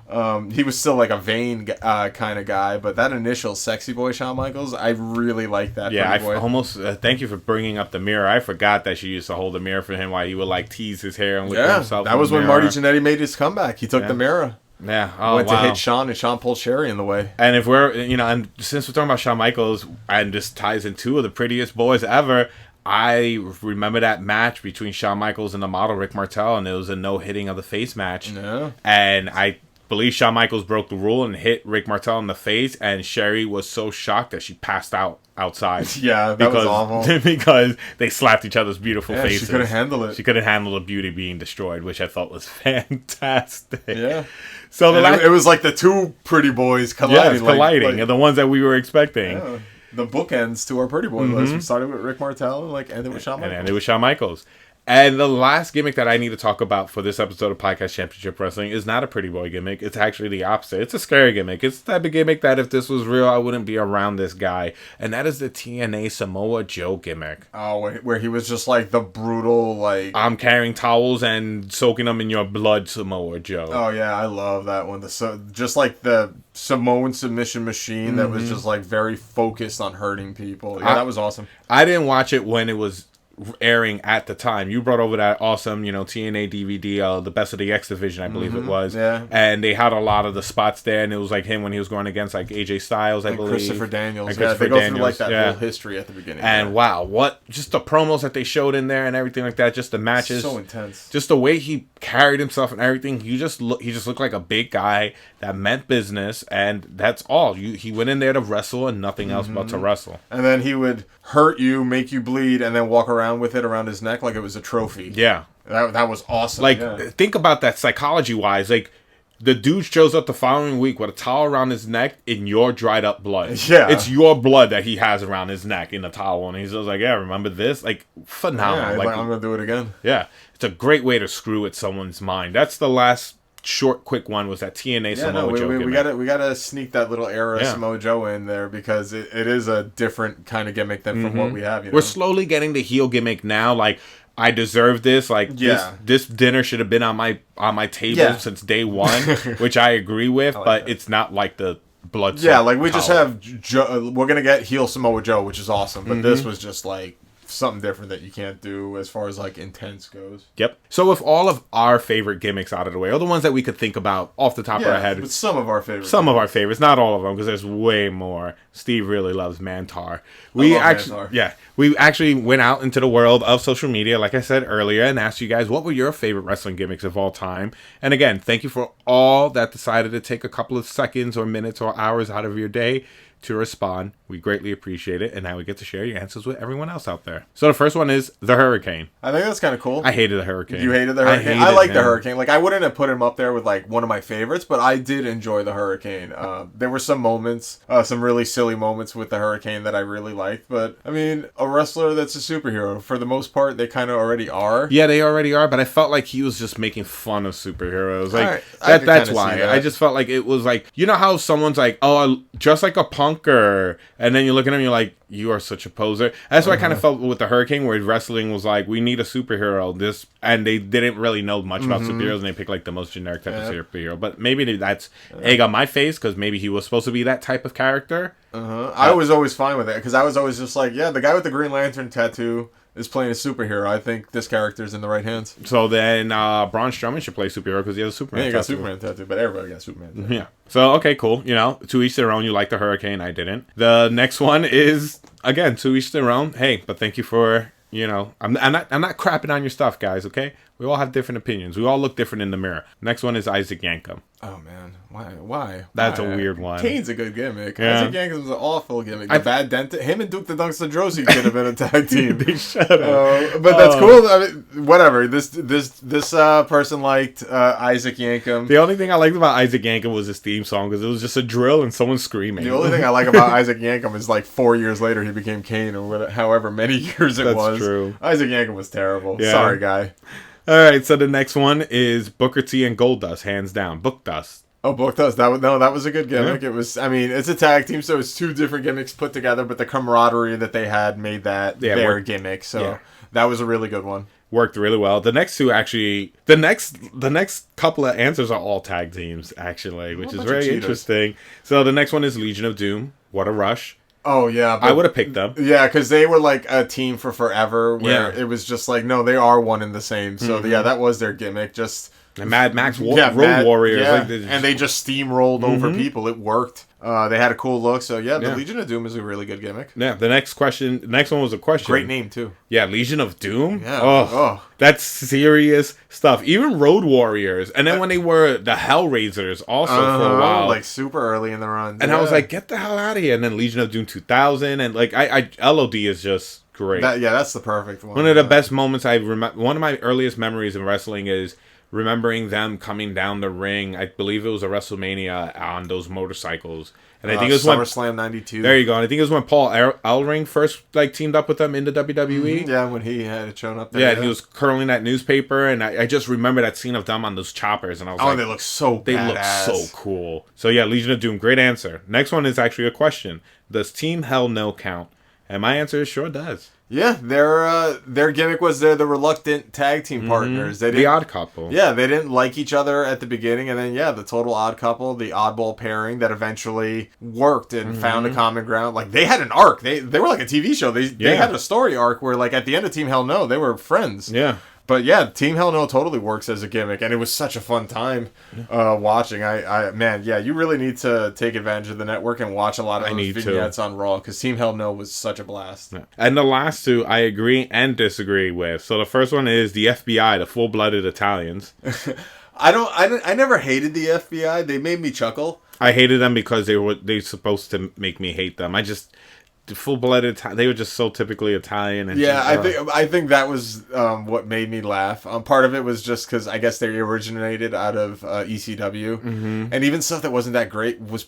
He was still like a vain kind of guy, but that initial Sexy Boy Shawn Michaels, I really liked that. Yeah, almost, thank you for bringing up the mirror. I forgot that she used to hold the mirror for him while he would like tease his hair and whip himself. That was when Marty Jannetty made his comeback. He took the mirror. Yeah. Went to hit Shawn, and Shawn pulled Sherry in the way. And if we're, and since we're talking about Shawn Michaels, and this ties in two of the prettiest boys ever, I remember that match between Shawn Michaels and the model Rick Martel, and it was a no-hitting of the face match. Yeah. And I believe Shawn Michaels broke the rule and hit Rick Martel in the face, and Sherry was so shocked that she passed out outside. Yeah, that was awful. Because they slapped each other's beautiful faces. She couldn't handle it. She couldn't handle the beauty being destroyed, which I thought was fantastic. Yeah. So it was like the two Pretty Boys colliding. Yeah, colliding, and the ones that we were expecting. Yeah. The bookends to our Pretty Boy list. We started with Rick Martel and like ended with Shawn Michaels. And ended with Shawn Michaels. And the last gimmick that I need to talk about for this episode of Podcast Championship Wrestling is not a Pretty Boy gimmick. It's actually the opposite. It's a scary gimmick. It's the type of gimmick that if this was real, I wouldn't be around this guy. And that is the TNA Samoa Joe gimmick. Oh, where he was just like the brutal, like... I'm carrying towels and soaking them in your blood, Samoa Joe. Oh, yeah, I love that one. Just like the Samoan submission machine that was just like very focused on hurting people. Yeah, that was awesome. I didn't watch it when it was airing at the time. You brought over that awesome, TNA DVD, the Best of the X Division, I believe it was. Yeah. And they had a lot of the spots there, and it was like him when he was going against like AJ Styles, I believe. Christopher Daniels. They go through like that whole history at the beginning. And wow, just the promos that they showed in there and everything like that, just the matches. So intense. Just the way he carried himself and everything, he just looked like a big guy that meant business, and that's all. He went in there to wrestle and nothing else but to wrestle. And then he would hurt you, make you bleed, and then walk around with it around his neck like it was a trophy. Yeah. That was awesome. Think about that psychology-wise. Like, the dude shows up the following week with a towel around his neck in your dried up blood. Yeah. It's your blood that he has around his neck in the towel. And he's just like, yeah, remember this? Like, phenomenal. Yeah, like, I'm going to do it again. Yeah. It's a great way to screw with someone's mind. That's the last short, quick one was that TNA Samoa Joe gimmick. We gotta sneak that little era Samoa Joe in there because it is a different kind of gimmick than from what we have. We're slowly getting the heel gimmick now. Like, I deserve this. Like, this dinner should have been on my table since day one, which I agree with. But it's not like the blood. Yeah, like we just have we're gonna get heel Samoa Joe, which is awesome. But this was just like something different that you can't do as far as like intense goes. Yep. So with all of our favorite gimmicks out of the way, or the ones that we could think about off the top of our head, but some of our favorites. Some of our favorites, not all of them, because there's way more. Steve really loves Mantar. We actually went out into the world of social media, like I said earlier, and asked you guys what were your favorite wrestling gimmicks of all time. And again, thank you for all that decided to take a couple of seconds or minutes or hours out of your day to respond. We greatly appreciate it, and now we get to share your answers with everyone else out there. So the first one is the Hurricane. I think that's kind of cool. I hated the Hurricane. You hated the Hurricane? I like the Hurricane. Like, I wouldn't have put him up there with like one of my favorites, but I did enjoy the Hurricane. There were some moments, some really silly moments with the Hurricane that I really liked, but I mean, a wrestler that's a superhero, for the most part, they kind of already are. Yeah, they already are, but I felt like he was just making fun of superheroes. Like, that's why. I just felt like it was like, you know how someone's like, oh, just like a punker, and then you look at him, you're like, you are such a poser. That's what I kind of felt with the Hurricane, where wrestling was like, we need a superhero. And they didn't really know much about superheroes, and they picked like the most generic type of superhero. But maybe that's egg on my face, because maybe he was supposed to be that type of character. I was always fine with it, because I was always just like, yeah, the guy with the Green Lantern tattoo is playing a superhero. I think this character's in the right hands. So then Braun Strowman should play superhero because he has a Superman tattoo. Yeah, he got Superman tattoo, but everybody got Superman tattoo. Yeah. So, okay, cool. You know, to each their own. You like the Hurricane. I didn't. The next one is, again, to each their own. Hey, but thank you for, you know, I'm not crapping on your stuff, guys, okay? We all have different opinions. We all look different in the mirror. Next one is Isaac Yankem. Oh, man. Why? That's a weird one. Kane's a good gimmick. Yeah. Isaac Yankem's an awful gimmick. The bad dentist. Him and Duke the Dunkster could have been a tag team. They should have. But that's cool. I mean, whatever. This person liked Isaac Yankem. The only thing I liked about Isaac Yankem was his theme song, because it was just a drill and someone screaming. The only thing I like about Isaac Yankem is like 4 years later he became Kane, or whatever, however many years it was. That's true. Isaac Yankem was terrible. Yeah. Sorry, guy. All right, so the next one is Booker T and Goldust, hands down. Book Dust. Oh, Book Dust. That was a good gimmick. Yeah. It was. I mean, it's a tag team, so it's two different gimmicks put together, but the camaraderie that they had made that their gimmick. So that was a really good one. Worked really well. The next two actually, the next couple of answers are all tag teams actually, which is very interesting. So the next one is Legion of Doom. What a rush. Oh, yeah. I would have picked them. Yeah, because they were like a team for forever, where it was just like, no, they are one and the same. So, yeah, that was their gimmick. Just and Mad Max Road Warriors. Yeah. Like and they just steamrolled over people. It worked. They had a cool look. So, yeah, the Legion of Doom is a really good gimmick. Yeah, the next one was a question. Great name, too. Yeah, Legion of Doom? Yeah. Oh. That's serious stuff. Even Road Warriors. And then when they were the Hellraisers also for a while. Like super early in the run. And I was like, get the hell out of here. And then Legion of Doom 2000. And like, LOD is just great. That's the perfect one. One of the best moments I remember. One of my earliest memories in wrestling is remembering them coming down the ring. I believe it was a WrestleMania on those motorcycles. And I think it was SummerSlam 92. There you go. And I think it was when Paul Ellering first teamed up with them in the WWE. Yeah, when he had shown up there. Yeah, and he was curling that newspaper, and I just remember that scene of them on those choppers, and I was like, they look so they look so cool. So yeah, Legion of Doom, great answer. Next one is actually a question: does Team Hell No count? And my answer is sure does. Yeah, their gimmick was they're the reluctant tag team partners. They the odd couple. Yeah, they didn't like each other at the beginning, and then the total odd couple, the oddball pairing that eventually worked and found a common ground. Like they had an arc. They were like a TV show. They had a story arc where like at the end of Team Hell No, they were friends. Yeah. But yeah, Team Hell No totally works as a gimmick, and it was such a fun time watching. You really need to take advantage of the network and watch a lot of those vignettes on Raw, because Team Hell No was such a blast. Yeah. And the last two, I agree and disagree with. So the first one is the FBI, the full-blooded Italians. I never hated the FBI. They made me chuckle. I hated them because they supposed to make me hate them. Full-blooded, they were just so typically Italian. And I think that was what made me laugh. Part of it was just because I guess they originated out of ECW, and even stuff that wasn't that great was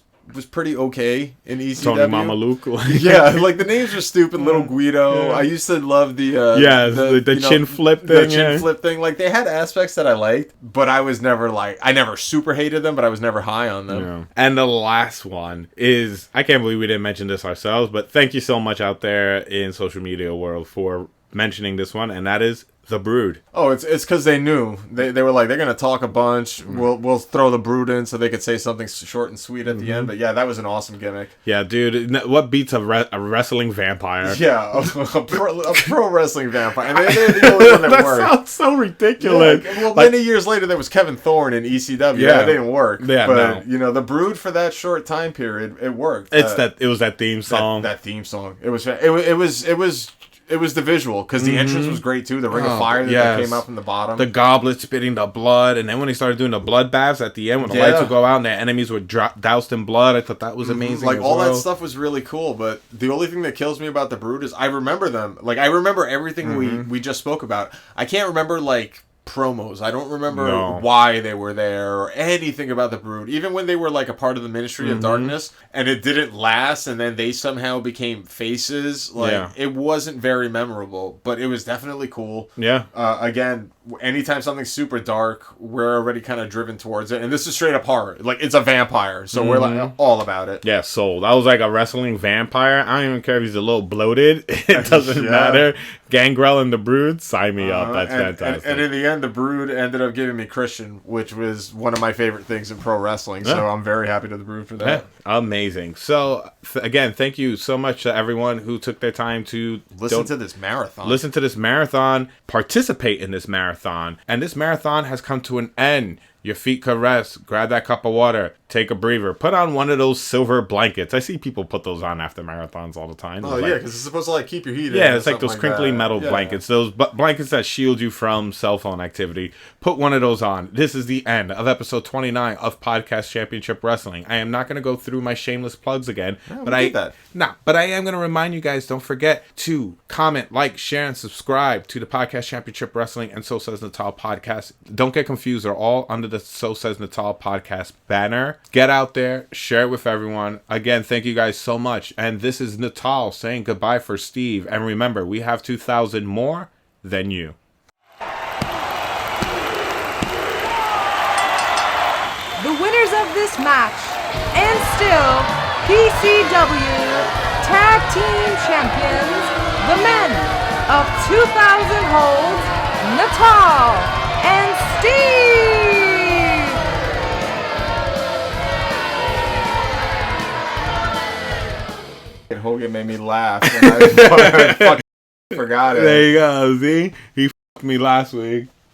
pretty okay in ECW. Tony Mama Luke. Yeah, like the names are stupid. Little Guido. Yeah. I used to love the chin flip thing. The chin flip thing. Like they had aspects that I liked, but I was never I never super hated them, but I was never high on them. Yeah. And the last one is, I can't believe we didn't mention this ourselves, but thank you so much out there in social media world for mentioning this one, and that is The Brood. Oh, it's because they knew. They were like, they're going to talk a bunch. We'll throw The Brood in so they could say something short and sweet at the end. But yeah, that was an awesome gimmick. Yeah, dude. What beats a wrestling vampire? Yeah, a pro wrestling vampire. And they're the only one that worked. That sounds so ridiculous. Yeah, well, many years later, there was Kevin Thorne in ECW. Yeah, that didn't work. Yeah, but, The Brood for that short time period, it worked. It was that theme song. That theme song. It was the visual, because the entrance was great too. The ring of fire that came out from the bottom. The goblet spitting the blood. And then when they started doing the blood baths at the end, when the lights would go out and their enemies would doused in blood, I thought that was amazing. Like, all that stuff was really cool. But the only thing that kills me about The Brood is I remember them. Like, I remember everything we just spoke about. I can't remember, like, promos. I don't remember why they were there or anything about The Brood. Even when they were like a part of the Ministry of Darkness and it didn't last and then they somehow became faces, like it wasn't very memorable, but it was definitely cool. Yeah. Again, anytime something's super dark, we're already kind of driven towards it. And this is straight up horror. Like, it's a vampire, so we're like all about it. Yeah, sold. I was like a wrestling vampire. I don't even care if he's a little bloated. It doesn't matter. Gangrel and The Brood, sign me up. That's fantastic. And in the end, The Brood ended up giving me Christian, which was one of my favorite things in pro wrestling. So I'm very happy to The Brood for that. Amazing. So, again, thank you so much to everyone who took their time to listen to this marathon. Listen to this marathon, participate in this marathon. And this marathon has come to an end. Your feet could rest. Grab that cup of water. Take a breather. Put on one of those silver blankets. I see people put those on after marathons all the time. Oh, yeah, because it's supposed to, like, keep your heat in. Yeah, it's like those crinkly metal blankets. Those blankets that shield you from cell phone activity. Put one of those on. This is the end of episode 29 of Podcast Championship Wrestling. I am not going to go through my shameless plugs again. Yeah, but I am going to remind you guys, don't forget to comment, like, share, and subscribe to the Podcast Championship Wrestling and So Says Natal podcast. Don't get confused. They're all under the So Says Natal podcast banner. Get out there, share it with everyone. Again, thank you guys so much. And this is Natal saying goodbye for Steve. And remember, we have 2,000 more than you. The winners of this match, and still PCW Tag Team Champions, the men of 2,000 holds, Natal and Steve. Hogan made me laugh when I fucking forgot it. There you go, see? He f***ed me last week.